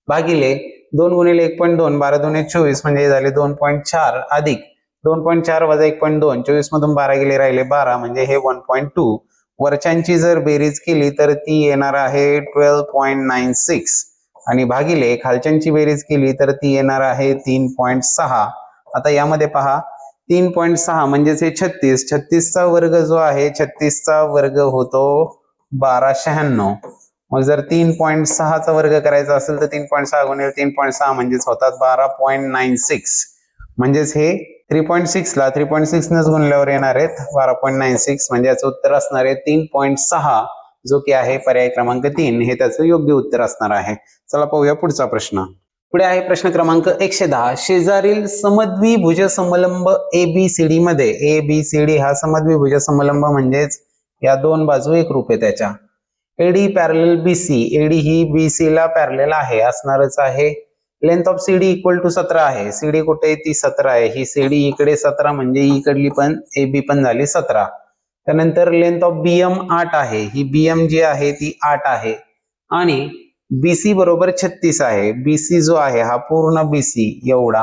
भागिले 2 गुणिले 1.2 12 दुणे 24 म्हणजे हे झाले 2.4 अधिक 2.4 वजा 1.2 24 मधून 12 गेले राहिले 12 म्हणजे हे 1.2. वरच्यांची जर बेरीज केली तर ती येणार आहे 12.96 आणि भागिले खालच्यांची बेरीज केली तर ती येणार आहे 3.6. आता यामध्ये पहा 3.6 म्हणजेच हे 36 चा वर्ग जो आहे 36 चा वर्ग होतो 1296. मग जर 3.6 चा वर्ग करायचा असेल तर 3.6 गुणिले 3.6 म्हणजेच होतात 12.96. म्हणजेच हे 3.6 ला 3.6 नच गुणल्यावर येणार आहेत 12.96 म्हणजे याचं उत्तर असणार आहे 3.6 जो की आहे पर्याय क्रमांक 3 हे त्याचं योग्य उत्तर असणार आहे. चला पाहूया पुढचा प्रश्न. पुढे आहे प्रश्न क्रमांक 110. शेजारील समद्विभुज समलंब ABCD मध्ये ABCD हा समद्विभुज समलंब म्हणजेच या दोन बाजू एकरूप आहे त्याच्या. AD पॅरलल BC AD ही BC ला पॅरलल आहे असणारच आहे. Length of CD equal to 17 आहे. CD कुठे ती 17 आहे. ही CD इकडे 17 म्हणजे इकडली पण AB पण झाली 17. त्यानंतर लेंथ ऑफ BM 8 आहे. ही BM जी आहे ती 8 आहे आणि BC बरोबर 36 आहे. BC जो आहे हा पूर्ण BC एवढा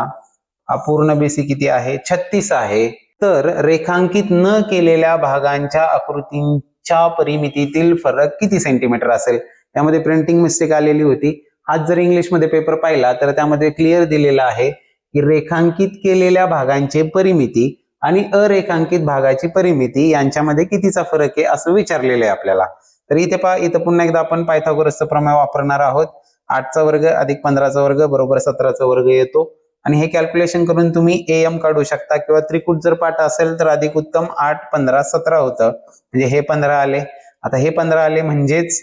हा पूर्ण BC किती आहे 36 आहे. तर रेखांकित न केलेल्या भागांच्या आकृतींच्या परिमितीतील फरक किती सेंटीमीटर असेल. त्यामध्ये प्रिंटिंग मिस्टेक आलेली होती. आज जर इंग्लिश मध्ये पेपर पाहिला तर त्यामध्ये क्लिअर दिलेला आहे की रेखांकित केलेल्या भागांची परिमिती आणि अरेखांकित भागाची परिमिती यांच्यामध्ये कितीचा फरक आहे असं विचारलेलं आहे आपल्याला. तर इथे पहा इथं पुन्हा एकदा आपण पायथागोरसचं प्रमेय वापरणार आहोत. 8चा वर्ग अधिक 15चा वर्ग बरोबर 17चा वर्ग येतो आणि हे कॅल्क्युलेशन करून तुम्ही AM काढू शकता किंवा त्रिकूट जर पाठ असेल तर अधिक उत्तम 8 15 17 होतं म्हणजे हे 15 आले. आता हे 15 आले म्हणजेच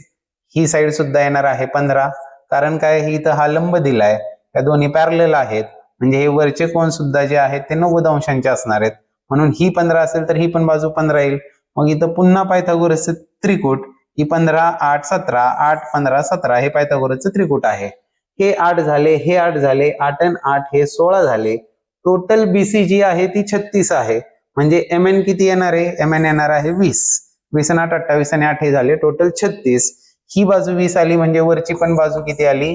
ही साईड सुद्धा येणार आहे 15 कारण काय ही इथं हा लंब दिलाय या दोन्ही पॅरलल आहेत म्हणजे हे वरचे कोन सुद्धा जे आहेत ते 90 अंशांचे असणार आहेत म्हणून ही 15 असेल तर ही पण बाजू 15 येईल. मग इथं पुन्हा पायथागोरसचं त्रिकूट ही 15 8 17 8 15 17 हे पायथागोरसचं त्रिकूट आहे. हे 8 झाले हे 8 झाले 8 आणि 8 हे 16 झाले. टोटल BC जी आहे ती 36 आहे म्हणजे MN किती येणार आहे MN येणार आहे 20 20 आणि 8 28 आणि 8 हे झाले टोटल 36. ही बाजू 20 आली म्हणजे वरची पण बाजू किती आली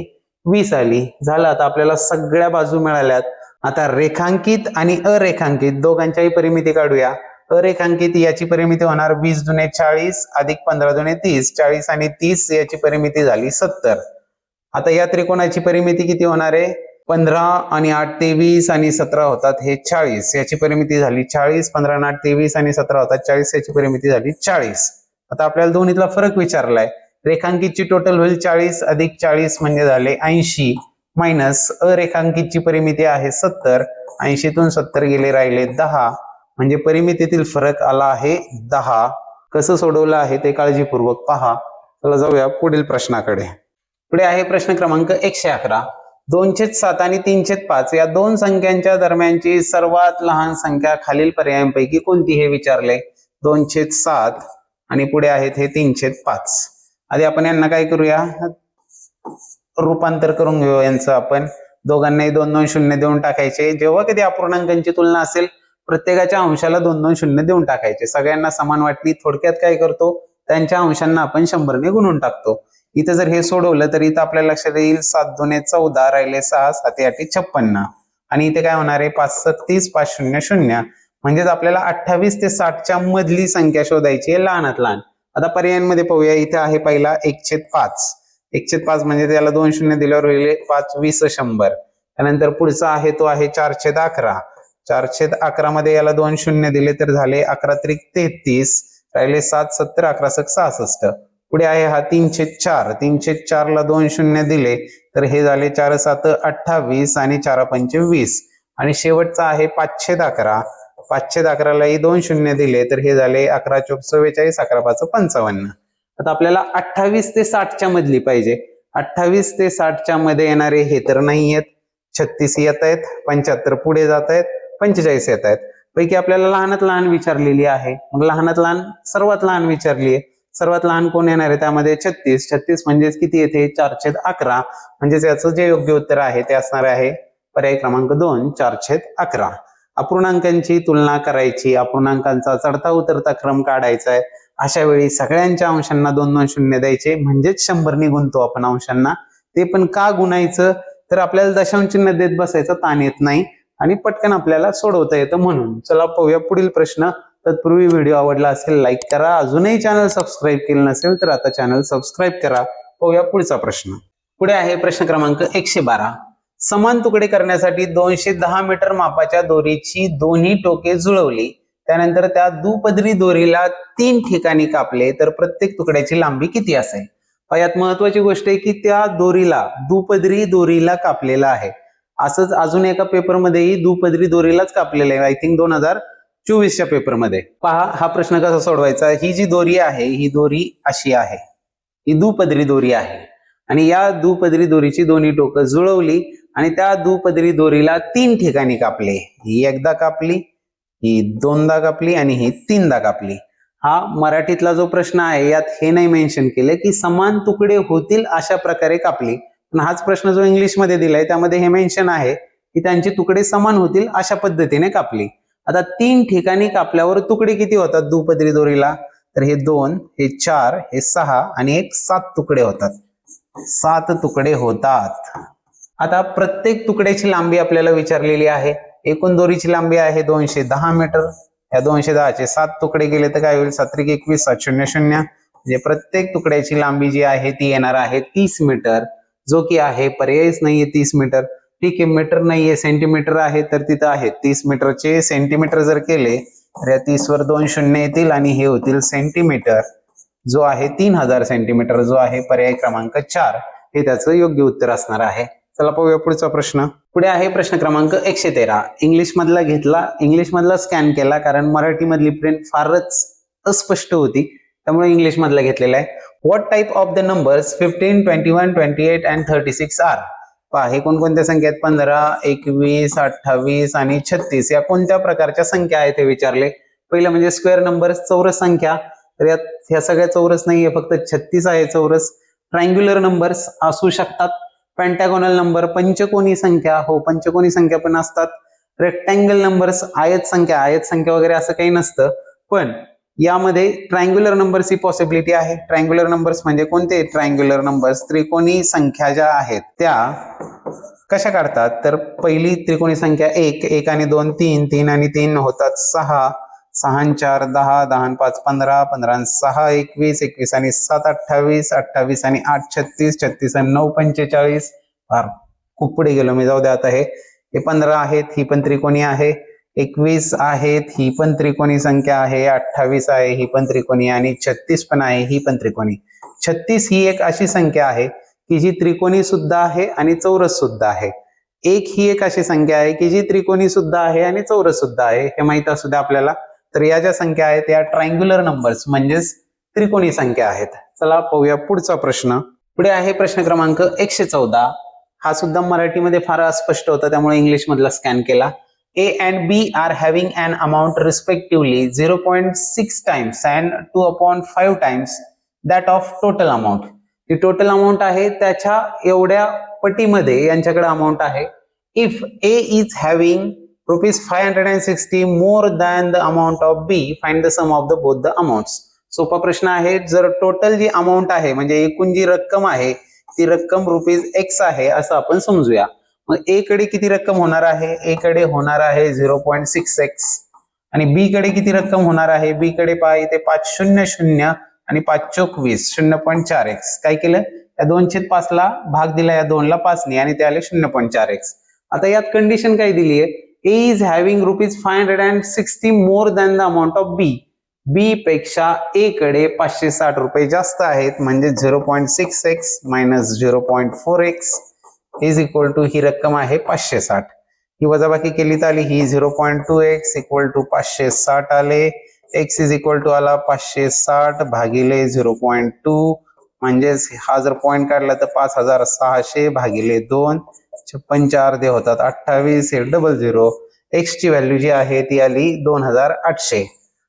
20 आली. झालं आता आपल्याला सगळ्या बाजू मिळाल्यात. आता रेखांकित आणि अरेखांकित दोघांच्याही परिमिती काढूया. अरेखांकित याची परिमिती होणार 20 दुणे 40 अधिक 15 दुणे 30 40 आणि 30 याची परिमिती झाली 70. आता या त्रिकोणाची परिमिती किती होणार आहे 15 आणि 8 23 आणि 17 होतात हे 40 याची परिमिती झाली 40 15 आणि 8 23 आणि 17 होतात 40 याची परिमिती झाली 40. आता आपल्याला दोन्हीतला फरक विचारलाय. रेखांकितची टोटल होईल 40 अधिक 40 म्हणजे झाले 80 मायनस अरेखांकितची परिमिती आहे 70 80 तून 70 गेले राहिले 10 म्हणजे परिमितीतील फरक आला आहे 10. कसं सोडवलं आहे ते काळजीपूर्वक पहा. चला जाऊया पुढील प्रश्नाकडे. पुढे आहे प्रश्न क्रमांक 111. 2/7 आणि 3/5 या दोन संख्यांच्या दरम्यानची सर्वात लहान संख्या खालील पर्यायांपैकी कोणती हे विचारले. 2/7 आणि पुढे आहेत हे 3/5. आधी आपण यांना काय करूया रूपांतर करून घेऊ यांचं आपण. दोघांनाही 2-2 शून्य देऊन टाकायचे. जेव्हा कधी अपूर्णांकांची तुलना असेल प्रत्येकाच्या अंशाला 2-2 शून्य देऊन टाकायचे. सगळ्यांना समान वाटली थोडक्यात काय करतो त्यांच्या अंशांना आपण 100 ने गुणून टाकतो. इथं जर हे सोडवलं तर इथं आपल्या लक्षात येईल 7 दुणे 14 राहिले 6 7 8 56 आणि इथे काय होणार आहे 5 7 30 5 0 0 म्हणजेच आपल्याला 28 ते 60च्या मधली संख्या शोधायची आहे लहानात लहान. आता पर्यायांमध्ये पाहूया. इथे आहे पहिला 1/5 1/5 म्हणजे त्याला 2 शून्य दिल्यावर होईल 5 20 100. त्यानंतर पुढचा आहे तो आहे 4/11 4/11 मध्ये याला 2 शून्य दिले तर झाले 11 त्रिक 33 राहिले 7 70 11 सक 66. पुढे आहे हा 3/4 3/4 ला 2 शून्य दिले तर हे झाले 4 7 28 आणि 4 5 20 आणि शेवटचा आहे 5/11 5/11 लाही 2 शून्य दिले तर हे झाले 11 चोक 44 11 5 55. आता आपल्याला 28 ते 60च्या मधली पाहिजे. 28 ते 60च्या मध्ये येणारे हे तर नाही आहेत 36 येत आहेत 75 पुढे जात आहेत 45 येत आहेत. पैकी आपल्याला लहानात लहान विचारलेली आहे. मग लहानात लहान सर्वात लहान विचारली आहे. सर्वात लहान कोण येणार आहे त्यामध्ये 36 म्हणजेच किती येते 4/11 म्हणजेच याचं जे योग्य उत्तर आहे ते असणार आहे पर्याय क्रमांक 2 4/11. अपूर्णांकांची तुलना करायची अपूर्णांकांचा चढता उतरता क्रम काढायचा आहे. अशा वेळी सगळ्यांच्या अंशांना 2-2 शून्य द्यायचे म्हणजेच 100 ने गुणतो आपण अंशांना ते पण का गुणायचं, तर आपल्याला दशांश चिन्ह देत बसायचं ताण येत नाही आणि पटकन आपल्याला सोडवता येतं म्हणून. चला पाहूया पुढील प्रश्न. तत्पूर्वी व्हिडिओ आवडला असेल लाईक करा, अजूनही चॅनल सबस्क्राईब केलं नसेल तर आता चॅनल सबस्क्राईब करा. पाहूया पुढचा प्रश्न. पुढे आहे प्रश्न क्रमांक 112. समान तुकडे करण्यासाठी 210 मीटर मापाच्या दोरीची दोन्ही टोके जुळवली, त्यानंतर त्या दुपदरी दोरीला 3 ठिकाणी कापले, तर प्रत्येक तुकड्याची लांबी किती असेल? यात महत्वाची गोष्ट आहे की त्या दोरीला दुपदरी दोरीला कापलेलं आहे. असंच अजून एका पेपरमध्येही दुपदरी दोरीलाच कापलेलं आहे, आय थिंक 2024च्या पेपरमध्ये. पहा हा प्रश्न कसा सोडवायचा. ही जी दोरी आहे ही दोरी अशी आहे, ही दुपदरी दोरी आहे आणि या दुपदरी दोरीची दोन्ही टोकं जुळवली आणि त्या दुपदरी दोरीला 3 ठिकाणी कापले. ही एकदा कापली, ही दोनदा कापली आणि ही तीनदा कापली. हा मराठीतला जो प्रश्न आहे यात हे नाही मेन्शन केले की समान तुकडे होतील अशा प्रकारे कापली, पण हाच प्रश्न जो इंग्लिशमध्ये दिलाय त्यामध्ये हे मेन्शन आहे की त्यांचे तुकडे समान होतील अशा पद्धतीने कापली. आता 3 ठिकाणी कापल्यावर तुकडे किती होतात दुपदरी दोरीला, तर हे 2, हे 4, हे 6 आणि एक 7 तुकडे होतात. 7 तुकडे होतात. आता प्रत्येक तुकड्याची लांबी आपल्याला विचारलेली आहे. एकूण दोरीची लांबी आहे 210 मीटर. या 210चे 7 तुकडे गेले तर काय होईल, 7 21 700 म्हणजे प्रत्येक तुकड्याची लांबी जी आहे ती येणार आहे 30 मीटर, जो की आहे पर्यायच नाहीये 30 मीटर. ठीक आहे, मीटर नाहीये सेंटीमीटर आहे, तर तिथं आहे 30 मीटरचे सेंटीमीटर जर केले तर या 30 वर 2 शून्य येतील आणि हे होतील सेंटीमीटर, जो आहे 3000 सेंटीमीटर, जो आहे पर्याय क्रमांक 4. हे त्याचं योग्य उत्तर असणार आहे. चला पाहूया पुढचा प्रश्न. पुढे आहे प्रश्न क्रमांक 113. इंग्लिश मधला स्कॅन केला कारण मराठी मधली प्रिंट फारच अस्पष्ट होती, त्यामुळे इंग्लिश मधला घेतलेला आहे. What type of the numbers 15, 21, 28 and 36 are? पहा हे कोणकोणत्या संख्या आहेत, 15, 21, 28 आणि 36 या कोणत्या प्रकारच्या संख्या आहेत हे विचारले. पहिलं म्हणजे स्क्वेअर नंबर्स, चौरस संख्या, तर यात ह्या सगळ्या चौरस नाहीये, फक्त 36 आहे चौरस. ट्रायंग्युलर नंबर्स असू शकतात. पेंटागोनल नंबर, पंचकोनी संख्या, हो पंचकोनी संख्या पण असतात. रेक्टँगल नंबर्स, आयत संख्या वगैरे असं काही नसतं, पण यामध्ये ट्रायंग्युलर नंबर्स ही पॉसिबिलिटी आहे. ट्रायंग्युलर नंबर्स म्हणजे कोणते? ट्रायंग्युलर नंबर्स त्रिकोणी संख्या ज्या आहेत त्या कशा काढतात, तर पहिली त्रिकोणी संख्या 1 आणि 2 3, 3 आणि 3 होतात 6, 6 आणि 4 10, 10 आणि 5 15, 15 आणि 6 21, 21 आणि 7 28, 28 आणि 8 36, 36 आणि 9 45. खूप पुढे गेलो मी, जाऊ द्या. आता हे 15 आहेत, ही पण त्रिकोणी आहे. 21 आहेत, ही पण त्रिकोणी संख्या आहे. 28 आहे, ही पण त्रिकोणी, आणि 36 पण आहे, ही पण त्रिकोणी. 36 ही एक अशी संख्या आहे की जी त्रिकोणी सुद्धा आहे आणि चौरस सुद्धा आहे. 1 ही एक अशी संख्या आहे की जी त्रिकोणी सुद्धा आहे आणि चौरस सुद्धा आहे. हे माहित असू द्या आपल्याला. तर या ज्या संख्या आहेत या ट्रायंग्युलर नंबर्स म्हणजेच त्रिकोणी संख्या आहेत. चला पाहूया पुढचा प्रश्न. पुढे आहे प्रश्न क्रमांक 114. हा सुद्धा मराठीमध्ये फार अस्पष्ट होता, त्यामुळे इंग्लिश मधला स्कॅन केला. A and B are having an amount respectively 0.6 times and 2/5 times that of total amount. He total amount आहे त्याच्या एवढ्या पटीमध्ये यांच्याकडे अमाऊंट आहे. If A is having ₹560 more than the amount of B, find the sum of the both the amounts. सोपा प्रश्न आहे. जर टोटल जी अमाऊंट आहे म्हणजे एकूण जी रक्कम आहे ती रक्कम ₹X आहे असं आपण समजूया. मग ए कडे किती रक्कम होणार आहे? ए कडे होणार आहे 0.6x आणि बी कडे किती रक्कम होणार आहे? बी कडे पहा इथे 500 आणि 5 चोक 20 0.4x. काय केलं? या 2/5 ला भाग दिला या 2 ला 5 ने आणि ते आले 0.4x. आता यात कंडिशन काय दिली आहे? A is having ₹560 more than the amount of B. B पेक्षा ए कडे ₹560 जास्त आहेत, म्हणजे 0.6x minus 0.4x is equal to ही रक्कम आहे 560. ही वजाबाकी केली तर आली ही 0.2x इक्वल टू 560 आले. x इज इक्वल टू आला 560 भागिले 0.2, म्हणजेच हा जर पॉइंट काढला तर 5600 भागिले 2, 56 अर्धे होतात 28, हे डबल 0. x ची व्हॅल्यू जी आहे ती आली 2800.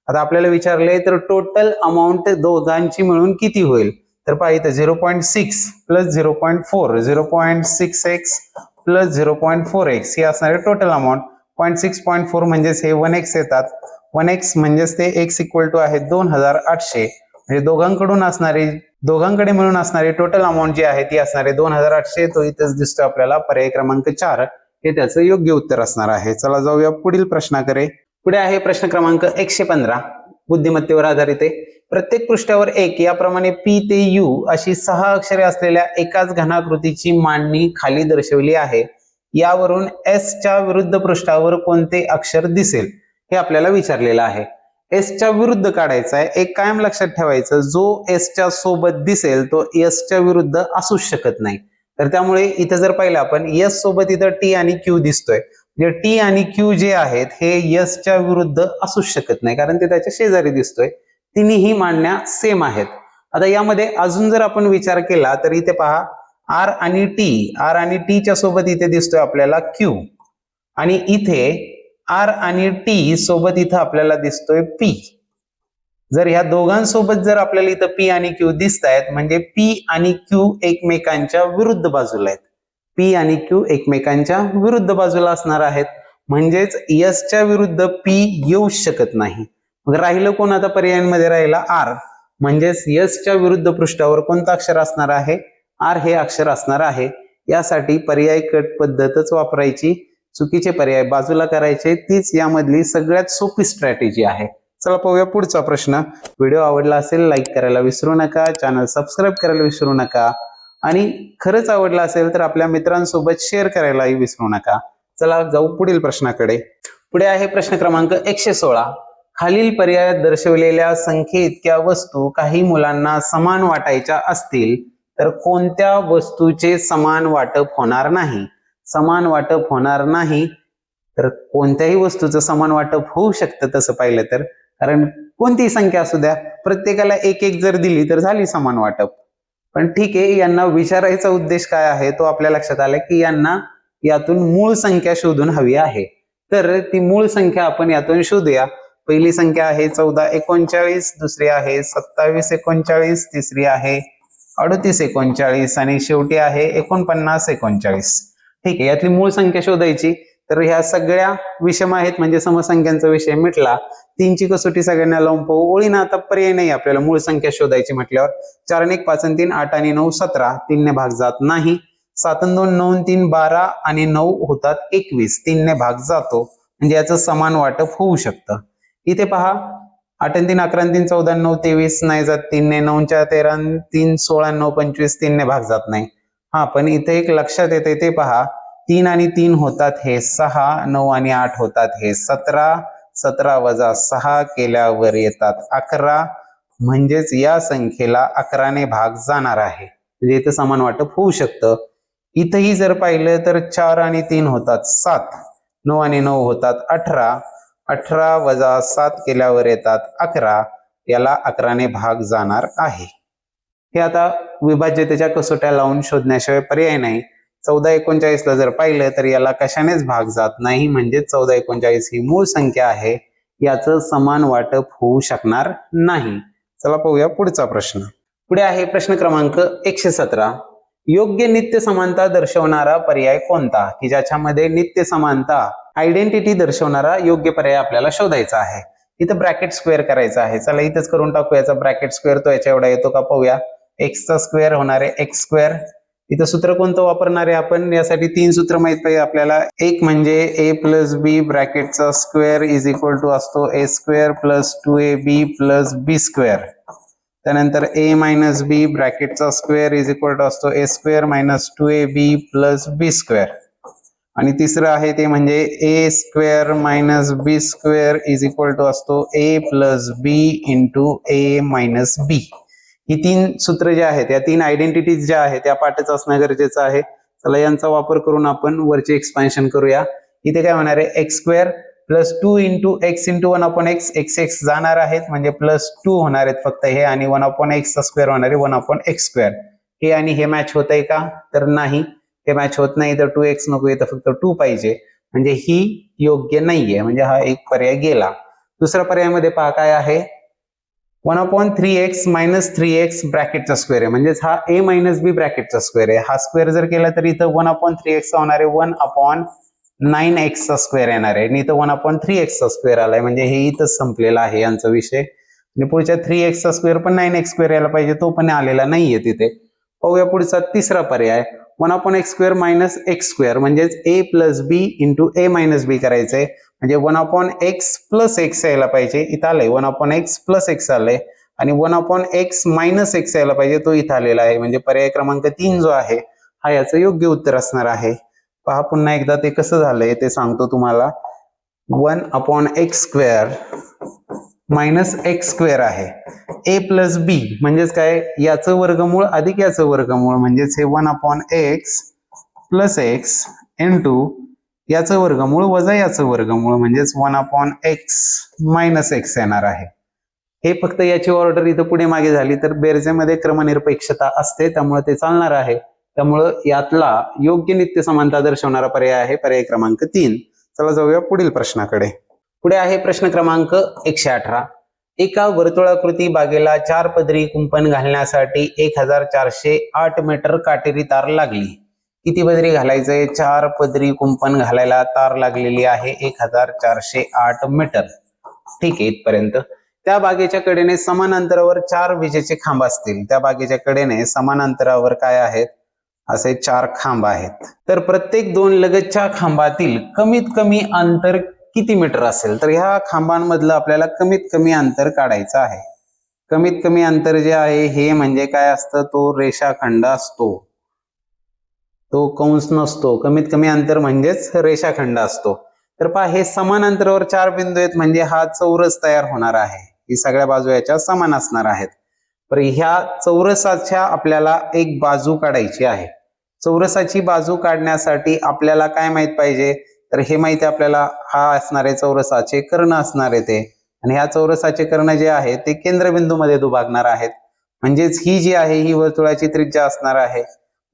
आता आपल्याला विचारले तर टोटल अमाऊंट दोघांची मिळून किती होईल? तर पहा इथं 0.6 प्लस 0.4, 0.6x प्लस 0.4x ही असणारे टोटल अमाऊंट. 0.6 0.4 म्हणजेच हे 1x येतात. 1x म्हणजेच ते x इक्वल टू आहे 2800. म्हणजे दोघांकडून असणारी दोघांकडे मिळून असणारी टोटल अमाऊंट जी आहे ती असणारे 2800. तो इथेच दिसतोय आपल्याला, पर्याय क्रमांक 4 हे त्याचं योग्य उत्तर असणार आहे. चला जाऊया पुढील प्रश्नाकडे. पुढे आहे प्रश्न क्रमांक 115, बुद्धिमत्तेवर आधारित आहे. प्रत्येक पृष्ठावर 1 याप्रमाणे P ते U अशी 6 अक्षरे असलेल्या एकाच घनाकृतीची मांडणी खाली दर्शवली आहे. यावरून S च्या विरुद्ध पृष्ठावर कोणते अक्षर दिसेल हे आपल्याला विचारलेलं आहे. S च्या विरुद्ध काढायचा आहे. एक कायम लक्षात ठेवायचं, जो S च्या सोबत दिसेल तो S च्या विरुद्ध असूच शकत नाही. तर त्यामुळे इथं जर पाहिलं आपण, S सोबत इथं T आणि Q दिसतोय. जे T आणि Q जे आहेत हे S च्या विरुद्ध असूच शकत नाही, कारण ते त्याच्या शेजारी दिसतोय. तिन्ही मांडण्या सेम आहेत. आता यामध्ये अजून जर आपण विचार केला तर इथे पहा, R आणि T च्या सोबत इथे दिसतोय आपल्याला Q, आणि इथे R आणि T सोबत इथं आपल्याला दिसतोय P. जर ह्या दोघांसोबत जर आपल्याला इथं P आणि Q दिसत आहेत, म्हणजे P आणि Q एकमेकांच्या विरुद्ध बाजूला आहेत. P आणि Q एकमेकांच्या विरुद्ध बाजूला असणार आहेत, म्हणजेच S च्या विरुद्ध P येऊच शकत नाही. मग राहिलं कोण आता पर्यायांमध्ये? राहिला R, म्हणजेच S च्या विरुद्ध पृष्ठावर कोणतं अक्षर असणार आहे? R हे अक्षर असणार आहे. यासाठी पर्याय कट पद्धतच वापरायची, चुकीचे पर्याय बाजूला करायचे. तीच यामधली सगळ्यात सोपी स्ट्रॅटेजी आहे. चला पाहूया पुढचा प्रश्न. व्हिडिओ आवडला असेल लाईक करायला विसरू नका, चॅनल सबस्क्राईब करायला विसरू नका, आणि खरंच आवडला असेल तर आपल्या मित्रांसोबत शेअर करायलाही विसरू नका. चला जाऊ पुढील प्रश्नाकडे. पुढे आहे प्रश्न क्रमांक 116. खालील पर्यायात दर्शवलेल्या संख्ये इतक्या वस्तू काही मुलांना समान वाटायच्या असतील तर कोणत्या वस्तूचे समान वाटप होणार नाही? समान वाटप होणार नाही तर कोणत्याही वस्तूचं समान वाटप होऊ शकतं तसं पाहिलं तर, कारण कोणतीही संख्या असू द्या, प्रत्येकाला एक एक जर दिली तर झाली समान वाटप. पण ठीक आहे, यांना विचारायचा उद्देश काय आहे तो आपल्या लक्षात आला, की यांना यातून मूळ संख्या शोधून हवी आहे. तर ती मूळ संख्या आपण यातून शोधूया. पहिली संख्या आहे 1439, दुसरी आहे 2739, तिसरी आहे 3839 आणि शेवटी आहे 4939. ठीक आहे, यातली मूळ संख्या शोधायची. तर ह्या सगळ्या विषम आहेत, म्हणजे समसंख्यांचा विषय मिटला. 3ची कसोटी सगळ्यांना लावून पाहू. ओळीनं आता पर्याय नाही आपल्याला मूळ संख्या शोधायची म्हटल्यावर. 4 आणि 1 5 आणि 3 8 आणि 9 17, 3 ने भाग जात नाही. 7 आणि 2 9 आणि 3 12 आणि 9 होतात 21, 3 ने भाग जातो, म्हणजे याचं समान वाटप होऊ शकतं. इथे पहा, 8 आणि 3 11 आणि 3 14 आणि 9 23 नाही जात 3 ने, 9 4 13 आणि 3 16 आणि 9 25, 3 ने भाग जात नाही. हा, पण इथे एक लक्षात येते ते पहा, 3 आणि 3 होतात हे 6, 9 आणि 8 होतात हे 17, 17 वजा 6 केल्यावर येतात 11, म्हणजेच या संख्येला 11 ने भाग जाणार आहे, म्हणजे इथं समान वाटप होऊ शकतं. इथंही जर पाहिलं तर 4 आणि 3 होतात 7, 9 आणि 9 होतात 18, 18 वजा 7 केल्यावर येतात 11, याला 11 ने भाग जाणार आहे. हे आता विभाज्यतेच्या कसोट्या लावून शोधण्याशिवाय पर्याय नाही. 14 39 ला जर पाहिलं तर याला कशानेच भाग जात नाही, म्हणजे 14 39 ही मूळ संख्या आहे, याचं समान वाटप होऊ शकणार नाही. चला पाहूया पुढचा प्रश्न. पुढे आहे प्रश्न क्रमांक 117. योग्य नित्य समानता दर्शवणारा पर्याय कोणता? की ज्याच्यामध्ये नित्य समानता आयडेंटिटी दर्शवणारा योग्य पर्याय आपल्याला शोधायचा आहे. इथं ब्रॅकेट स्क्वेअर करायचा आहे. चला इथंच करून टाकू याचा ब्रॅकेट स्क्वेअर. तो याच्या एवढा येतो का पाहूया. एक्सचा स्क्वेअर होणार आहे एक्स स्क्वेअर. इथं सूत्र कोणतं वापरणार आहे आपण? यासाठी 3 सूत्र माहित पाहिजे आपल्याला. एक म्हणजे a प्लस बी ब्रॅकेटचा स्क्वेअर इज इक्वल टू असतो a square plus 2ab plus B square. त्यानंतर a मायनस बी ब्रॅकेटचा स्क्वेअर इज इक्वल टू असतो a square minus 2ab plus B square. आणि तिसरं आहे ते म्हणजे a square minus B square is equal to असतो a plus B into a minus B. ही 3 सूत्र जे आहेत, या 3 आयडेंटिटीज ज्या आहेत त्या पाठच असणं गरजेचं आहे. चला यांचा वापर करून आपण वरचे एक्सपान्शन करूया. इथे काय होणार आहे? X square plus 2 into x into 1/x, x जाणार आहेत म्हणजे प्लस 2 होणार आहेत फक्त हे, आणि 1/x चा स्क्वेअर होणार आहे 1/x स्क्वेअर. हे आणि हे मॅच होत आहे का? तर नाही, हे मॅच होत नाही. तर 2x नको येतं, फक्त 2 पाहिजे, म्हणजे ही योग्य नाहीये, म्हणजे हा एक पर्याय गेला. दुसऱ्या पर्यायामध्ये पहा काय आहे, 1/3x मायनस 3x ब्रॅकेटचा स्क्वेअर आहे, म्हणजेच हा a मायनस बी ब्रॅकेटचा स्क्वेअर आहे. हा स्क्वेअर जर केला तर इथं 1/3x होणार आहे 1/9x चा स्क्वेअर येणार आहे, आणि इथं 1/3x चा स्क्वेअर आलाय, म्हणजे हे इथंच संपलेला आहे यांचा विषय. आणि पुढच्या 3x स्क्वेअर पण 9x स्क्वेअर यायला पाहिजे, तो पण आलेला नाहीये तिथे. पाहूया पुढचा तिसरा पर्याय 1/x square minus X square म्हणजेच a plus B into a minus B करायचंय. म्हणजे 1/x प्लस एक्स यायला पाहिजे, इथं आलंय 1/x प्लस एक्स आलंय आणि 1/x मायनस एक्स यायला पाहिजे, तो इथं आलेला आहे. म्हणजे पर्याय क्रमांक 3 जो आहे हा याचं योग्य उत्तर असणार आहे. पहा पुन्हा एकदा ते कसं झालंय ते सांगतो तुम्हाला. 1/x square minus X square आहे. a प्लस बी म्हणजेच काय, याचं वर्गमूळ अधिक याचं वर्गमूळ म्हणजेच हे 1/x प्लस एक्स इंटू याचं वर्गमूळ वजा याचं वर्गमूळ म्हणजेच 1/x मायनस एक्स येणार आहे. हे फक्त याची ऑर्डर इथं पुढे मागे झाली तर बेरजेमध्ये क्रमनिरपेक्षता असते, त्यामुळे ते चालणार आहे. त्यामुळं यातला योग्य नित्य समानता दर्शवणारा पर्याय आहे पर्याय क्रमांक 3. चला जाऊया पुढील प्रश्नाकडे. पुढे आहे प्रश्न क्रमांक 118. एका वर्तुळाकृती बागेला 4 पदरी कुंपण घालण्यासाठी 1408 मीटर काटेरी तार लागली. किती पदरी घालायचंय? 4 पदरी कुंपण घालायला तार लागलेली आहे 1408 मीटर. ठीक आहे इथपर्यंत. त्या बागेच्या कडेने समान अंतरावर 4 विजेचे खांब असतील. त्या बागेच्या कडेने समान अंतरावर काय आहेत? असे 4 खांब आहेत. तर प्रत्येक 2 लगतच्या खांबातील कमीत कमी अंतर किती मीटर असेल? तर ह्या खांबांमधलं आपल्याला कमीत कमी अंतर काढायचं आहे. कमीत कमी अंतर जे आहे हे म्हणजे काय असतं? तो रेषाखंड असतो, तो कंस नसतो. कमीत कमी अंतर म्हणजेच रेषाखंड असतो. तर पहा हे समान अंतरावर 4 बिंदू आहेत म्हणजे हा चौरस तयार होणार आहे. ही सगळ्या बाजू याच्या समान असणार आहेत. तर ह्या चौरसाच्या आपल्याला एक बाजू काढायची आहे. चौरसाची बाजू काढण्यासाठी आपल्याला काय माहित पाहिजे? तर हे माहिती आपल्याला हा असणारे चौरसाचे कर्ण असणार आहे ते, आणि ह्या चौरसाचे कर्ण जे आहे ते केंद्रबिंदू मध्ये दुभागणार आहेत. म्हणजेच ही जी आहे ही वर्तुळाची त्रिज्या असणार आहे.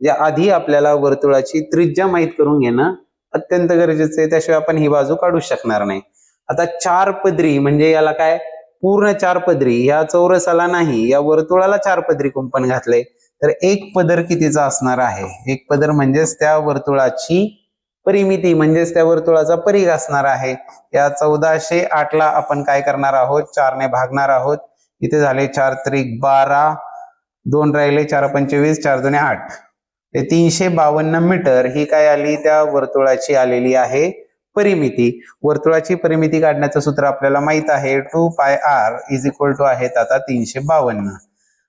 या आधी आपल्याला वर्तुळाची त्रिज्या माहित करून घेणं अत्यंत गरजेचं आहे, त्याशिवाय आपण ही बाजू काढू शकणार नाही. आता 4 पदरी म्हणजे याला काय, पूर्ण 4 पदरी, या चौरसाला नाही या वर्तुळाला 4 पदरी कुंपण घातले तर एक पदर कितीचा असणार आहे? एक पदर म्हणजेच त्या वर्तुळाची परिमिती म्हणजेच त्या वर्तुळाचा परिघ असणार आहे. या 1408 ला आपण काय करणार आहोत? 4 ने भागणार आहोत. इथे झाले 4 त्रिक 12, 2 राहिले 4 25, 4 2 8, ते 352 मीटर ही काय आली? त्या वर्तुळाची आलेली आहे परिमिती. वर्तुळाची परिमिती काढण्याचं सूत्र आपल्याला माहित आहे 2πr इज इक्वल टू आहेत आता 352.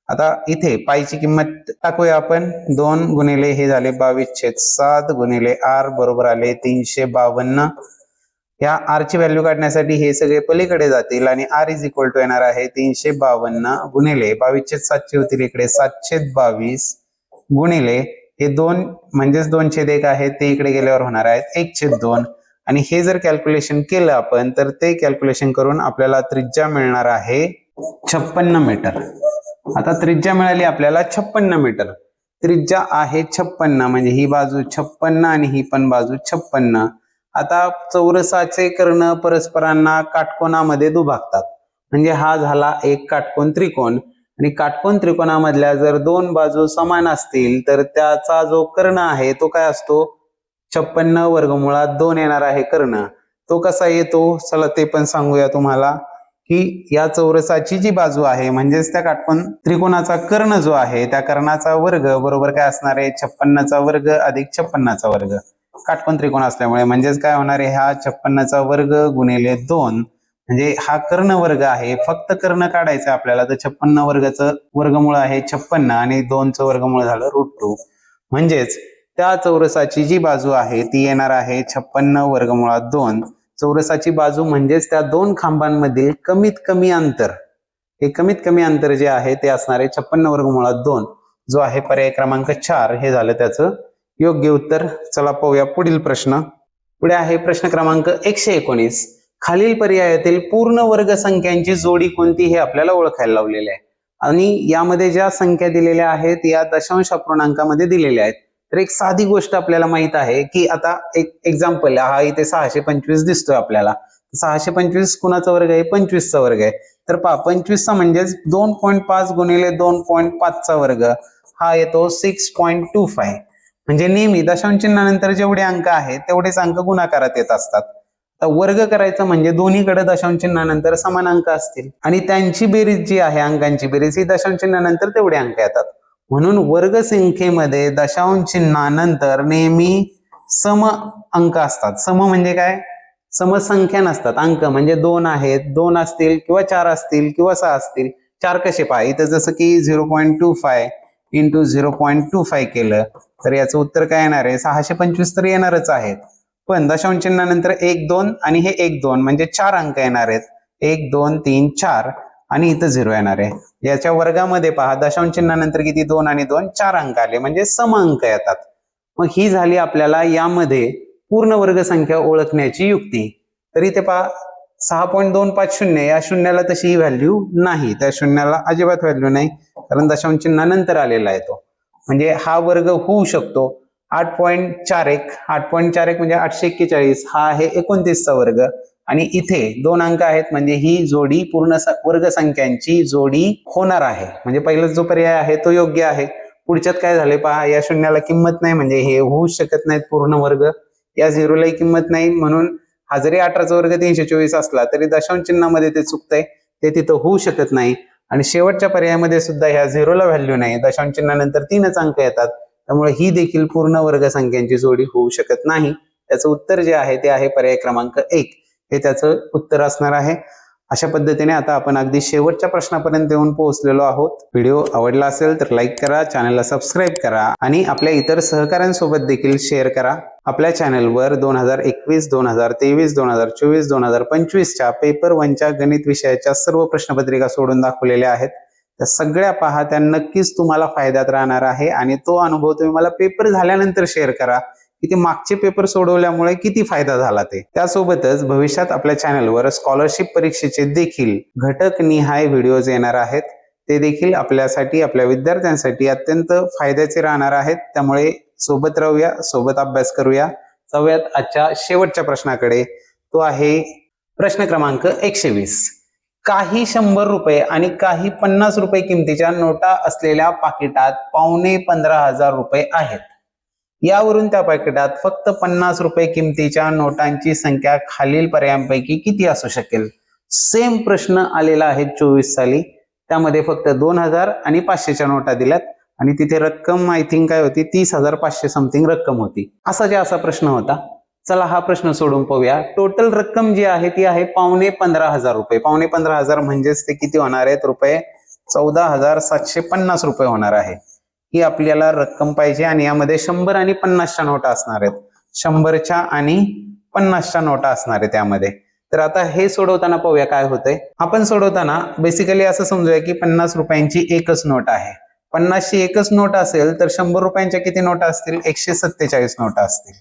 आता इथे पायची किंमत टाकूया आपण. 2 गुणिले हे झाले 22/7 गुणिले r बरोबर आले 352. या r ची व्हॅल्यू काढण्यासाठी हे सगळे पलीकडे जातील आणि r इज इक्वल टू येणार आहे 352 गुणिले 22/7 होतील इकडे 7/22 गुणिले हे 2 म्हणजेच 2/1 आहे ते इकडे गेल्यावर होणार आहेत 1/2. आणि हे जर कॅल्क्युलेशन केलं आपण तर ते कॅल्क्युलेशन करून आपल्याला त्रिज्या मिळणार आहे 56 मीटर. आता त्रिज्या मिळाली आपल्याला 56 मीटर. त्रिज्या आहे 56 म्हणजे ही बाजू 56 आणि ही पण बाजू 56. आता चौरसाचे कर्ण परस्परांना काटकोनामध्ये दुभागतात. म्हणजे हा झाला एक काटकोन त्रिकोण, आणि काटकोन त्रिकोणामधल्या जर 2 बाजू समान असतील तर त्याचा जो कर्ण आहे तो काय असतो? 56 वर्गमुळात 2 येणार आहे कर्ण. तो कसा येतो? चला ते पण सांगूया तुम्हाला की या चौरसाची जी बाजू आहे म्हणजेच त्या काटकोन त्रिकोणाचा कर्ण जो आहे त्या कर्णाचा वर्ग बरोबर काय असणार आहे? 56चा वर्ग अधिक 56चा वर्ग. काटकोन त्रिकोण असल्यामुळे म्हणजेच काय होणार आहे? हा 56चा वर्ग गुणिले 2 म्हणजे हा कर्ण वर्ग आहे. फक्त कर्ण काढायचं आपल्याला तर 56 वर्गाचं वर्गमूळ आहे 56 आणि 2चं वर्गमूळ झालं √2. म्हणजेच त्या चौरसाची जी बाजू आहे ती येणार आहे 56 वर्गमुळात 2. चौरसाची बाजू म्हणजेच त्या 2 खांबांमधील कमीत कमी अंतर, हे कमीत कमी अंतर जे आहे ते असणार आहे 56 वर्गमुळात 2, जो आहे पर्याय क्रमांक 4. हे झालं त्याचं योग्य उत्तर. चला पाहूया पुढील प्रश्न. पुढे आहे प्रश्न क्रमांक 119. खालील पर्यायातील पूर्ण वर्ग संख्यांची जोडी कोणती हे आपल्याला ओळखायला लावलेले आहे, आणि यामध्ये ज्या संख्या दिलेल्या आहेत या दशांश अपूर्णांकामध्ये दिलेल्या आहेत. तर एक साधी गोष्ट आपल्याला माहित आहे की आता एक एक्झाम्पल, हा इथे 625 दिसतोय आपल्याला. 625 कुणाचा वर्ग आहे? 25चा वर्ग आहे. तर पहा 25चा म्हणजेच 2.5 गुणिले 2.5चा वर्ग हा येतो 6.25. म्हणजे नेहमी दशांश चिन्हानंतर जेवढे अंक आहेत तेवढेच अंक गुणाकारात येत असतात. तर वर्ग करायचा म्हणजे दोन्हीकडे दशांश चिन्हानंतर समान अंक असतील आणि त्यांची बेरीज जी आहे अंकांची बेरीज ही दशांश चिन्हानंतर तेवढे अंक येतात. म्हणून वर्ग संख्येमध्ये दशांश चिन्हानंतर नेहमी सम अंक असतात. सम म्हणजे काय? समसंख्या नसतात. अंक म्हणजे 2 आहेत, 2 असतील किंवा 4 असतील किंवा 6 असतील. 4 कसे पहा, इथं जसं की 0.25 इंटू 0.25 केलं तर याचं उत्तर काय येणार आहे? 625 तर येणारच आहेत. पण दशांश चिन्हानंतर 1 2 आणि हे 1 2 म्हणजे 4 अंक येणार आहेत. 1 2 3 4 आणि इथं 0 येणार आहे. याच्या वर्गामध्ये पहा दशांश चिन्हानंतर किती? 2 आणि 2 4 अंक आले म्हणजे सम अंक येतात. मग ही झाली आपल्याला यामध्ये पूर्ण वर्ग संख्या ओळखण्याची युक्ती. तर इथे पहा 6.250 या शून्याला तशी व्हॅल्यू नाही, त्या शून्याला अजिबात व्हॅल्यू नाही कारण दशांश चिन्हानंतर आलेला आहे तो. म्हणजे हा वर्ग होऊ शकतो 8.41 म्हणजे 841 हा आहे 29चा वर्ग आणि इथे 2 अंक आहेत म्हणजे ही जोडी पूर्ण वर्ग संख्यांची जोडी होणार आहे. म्हणजे पहिला जो पर्याय आहे तो योग्य आहे. पुढच्यात काय झाले पहा, या शून्याला किंमत नाही म्हणजे हे होऊ शकत नाहीत पूर्ण वर्ग. या झिरोलाही किंमत नाही म्हणून हा जरी 18चा वर्ग 324 असला तरी दशांश चिन्हामध्ये ते चुकतंय, ते तिथं होऊ शकत नाही. आणि शेवटच्या पर्यायामध्ये सुद्धा ह्या झिरोला व्हॅल्यू नाही, दशांश चिन्हानंतर 3च अंक येतात, त्यामुळे ही देखील पूर्ण वर्ग संख्यांची जोडी होऊ शकत नाही. त्याचं उत्तर जे आहे ते आहे पर्याय क्रमांक 1, हे त्याचं उत्तर असणार आहे. अशा पद्धतीने आता आपण अगदी शेवटच्या प्रश्नापर्यंत येऊन पोहोचलेलो आहोत. व्हिडिओ आवडला असेल तर लाईक करा, चॅनलला सबस्क्राईब करा आणि आपल्या इतर सहकाऱ्यांसोबत देखील शेअर करा. आपल्या चॅनलवर 2021, 2023, 2024, 2025च्या पेपर 1च्या गणित विषयाच्या सर्व प्रश्नपत्रिका सोडून दाखवलेल्या आहेत. त्या सगळ्या पहा, त्या नक्कीच तुम्हाला फायद्यात राहणार आहे आणि तो अनुभव तुम्ही मला पेपर झाल्यानंतर शेअर करा की ते मागचे पेपर सोडवल्यामुळे किती फायदा झाला ते. त्यासोबतच भविष्यात आपल्या चॅनलवर स्कॉलरशिप परीक्षेचे देखील घटक निहाय व्हिडिओज येणार आहेत. ते देखील आपल्यासाठी, आपल्या विद्यार्थ्यांसाठी अत्यंत फायद्याचे राहणार आहेत. त्यामुळे सोबत राहूया, सोबत अभ्यास करूया. जाऊयात आजच्या शेवटच्या प्रश्नाकडे. तो आहे प्रश्न क्रमांक 120. काही 100 रुपये आणि काही 50 रुपये किमतीच्या नोटा असलेल्या पाकिटात पावणे 15,000 रुपये आहेत. यावरून त्या पाकिटात फक्त 50 रुपये किमतीच्या नोटांची संख्या खालील पर्यायांपैकी किती असू शकेल? सेम प्रश्न आलेला आहे 24 साली. त्यामध्ये फक्त 2000 आणि 500च्या नोटा दिल्यात आणि तिथे रक्कम आय थिंक काय होती? 30,500 समथिंग रक्कम होती. असा प्रश्न होता. चला हा प्रश्न सोडून पाहूया. टोटल रक्कम जी आहे ती आहे पावणे 15,000 रुपये. पावणे 15,000 म्हणजेच ते किती होणार आहेत रुपये? 14,750 रुपये होणार आहे. ही आपल्याला रक्कम पाहिजे आणि यामध्ये 100 आणि 50च्या नोटा असणार आहेत. 100च्या आणि 50च्या नोटा असणार आहेत त्यामध्ये. तर आता हे सोडवताना पाहूया काय होतंय. आपण सोडवताना बेसिकली असं समजूया की 50 रुपयांची एकच नोट आहे. 50ची एकच नोट असेल तर 100 रुपयांच्या किती नोटा असतील? 147 नोटा असतील.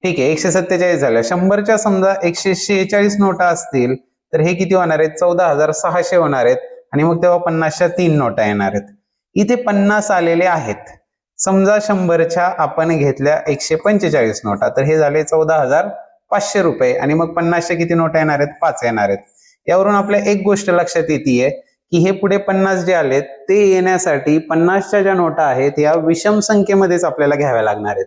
ठीक आहे, 147 झाल्या. 100च्या समजा 146 नोटा असतील तर हे किती होणार आहेत? 14,600 होणार आहेत आणि मग तेव्हा 50च्या 3 नोटा येणार आहेत. इथे 50 आलेले आहेत. समजा 100च्या आपण घेतल्या 145 नोटा तर हे झाले 14,500 रुपये आणि मग 50च्या किती नोटा येणार आहेत? 5 येणार आहेत. यावरून आपल्या एक गोष्ट लक्षात येते की हे पुढे 50 जे आलेत ते येण्यासाठी 50च्या ज्या नोटा आहेत या विषम संख्येमध्येच आपल्याला घ्याव्या लागणार आहेत.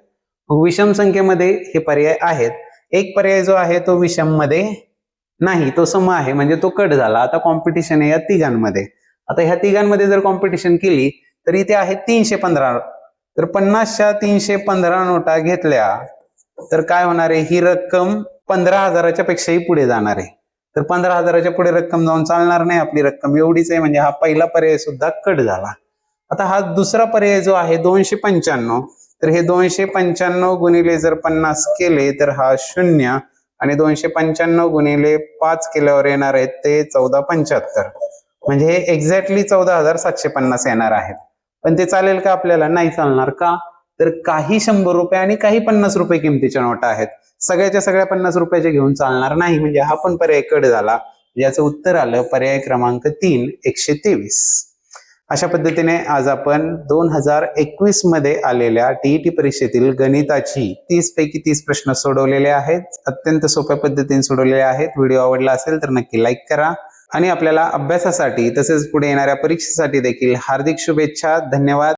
विषम संख्येमध्ये हे पर्याय आहेत. एक पर्याय जो आहे तो विषम मध्ये नाही, तो सम आहे म्हणजे तो कट झाला. आता कॉम्पिटिशन आहे या तिघांमध्ये. आता ह्या तिघांमध्ये जर कॉम्पिटिशन केली तर इथे आहे 315. तर 50च्या 315 नोटा घेतल्या तर काय होणार आहे? ही रक्कम 15,000च्या पेक्षाही पुढे जाणार आहे. तर 15,000च्या पुढे रक्कम जाऊन चालणार नाही, आपली रक्कम एवढीच आहे म्हणजे हा पहिला पर्याय सुद्धा कट झाला. आता हा दुसरा पर्याय जो आहे 295, तर हे 295 गुणिले जर 50 केले तर हा 0 आणि 295 गुणिले 5 केल्यावर येणार आहेत ते 1475. म्हणजे हे एक्झॅक्टली 14,750 येणार आहेत. पण ते चालेल का आपल्याला? नाही चालणार. का? तर काही 100 रुपये आणि काही 50 रुपये किमतीच्या नोटा आहेत. सगळ्याच्या सगळ्या 50 रुपयाच्या घेऊन चालणार नाही म्हणजे हा पण पर्याय कट झाला. याचं उत्तर आलं पर्याय क्रमांक 3, 123. अशा पद्धतीने आज आपण 2021 मध्ये आलेल्या टीईटी परीक्षेतील गणिताची 30 पैकी 30 प्रश्न सोडवलेले आहेत. अत्यंत सोप्या पद्धतीने सोडवलेले आहेत. व्हिडिओ आवडला असेल तर नक्की लाईक करा आणि आपल्याला अभ्यासासाठी तसेच पुढे येणाऱ्या परीक्षेसाठी देखील हार्दिक शुभेच्छा. धन्यवाद.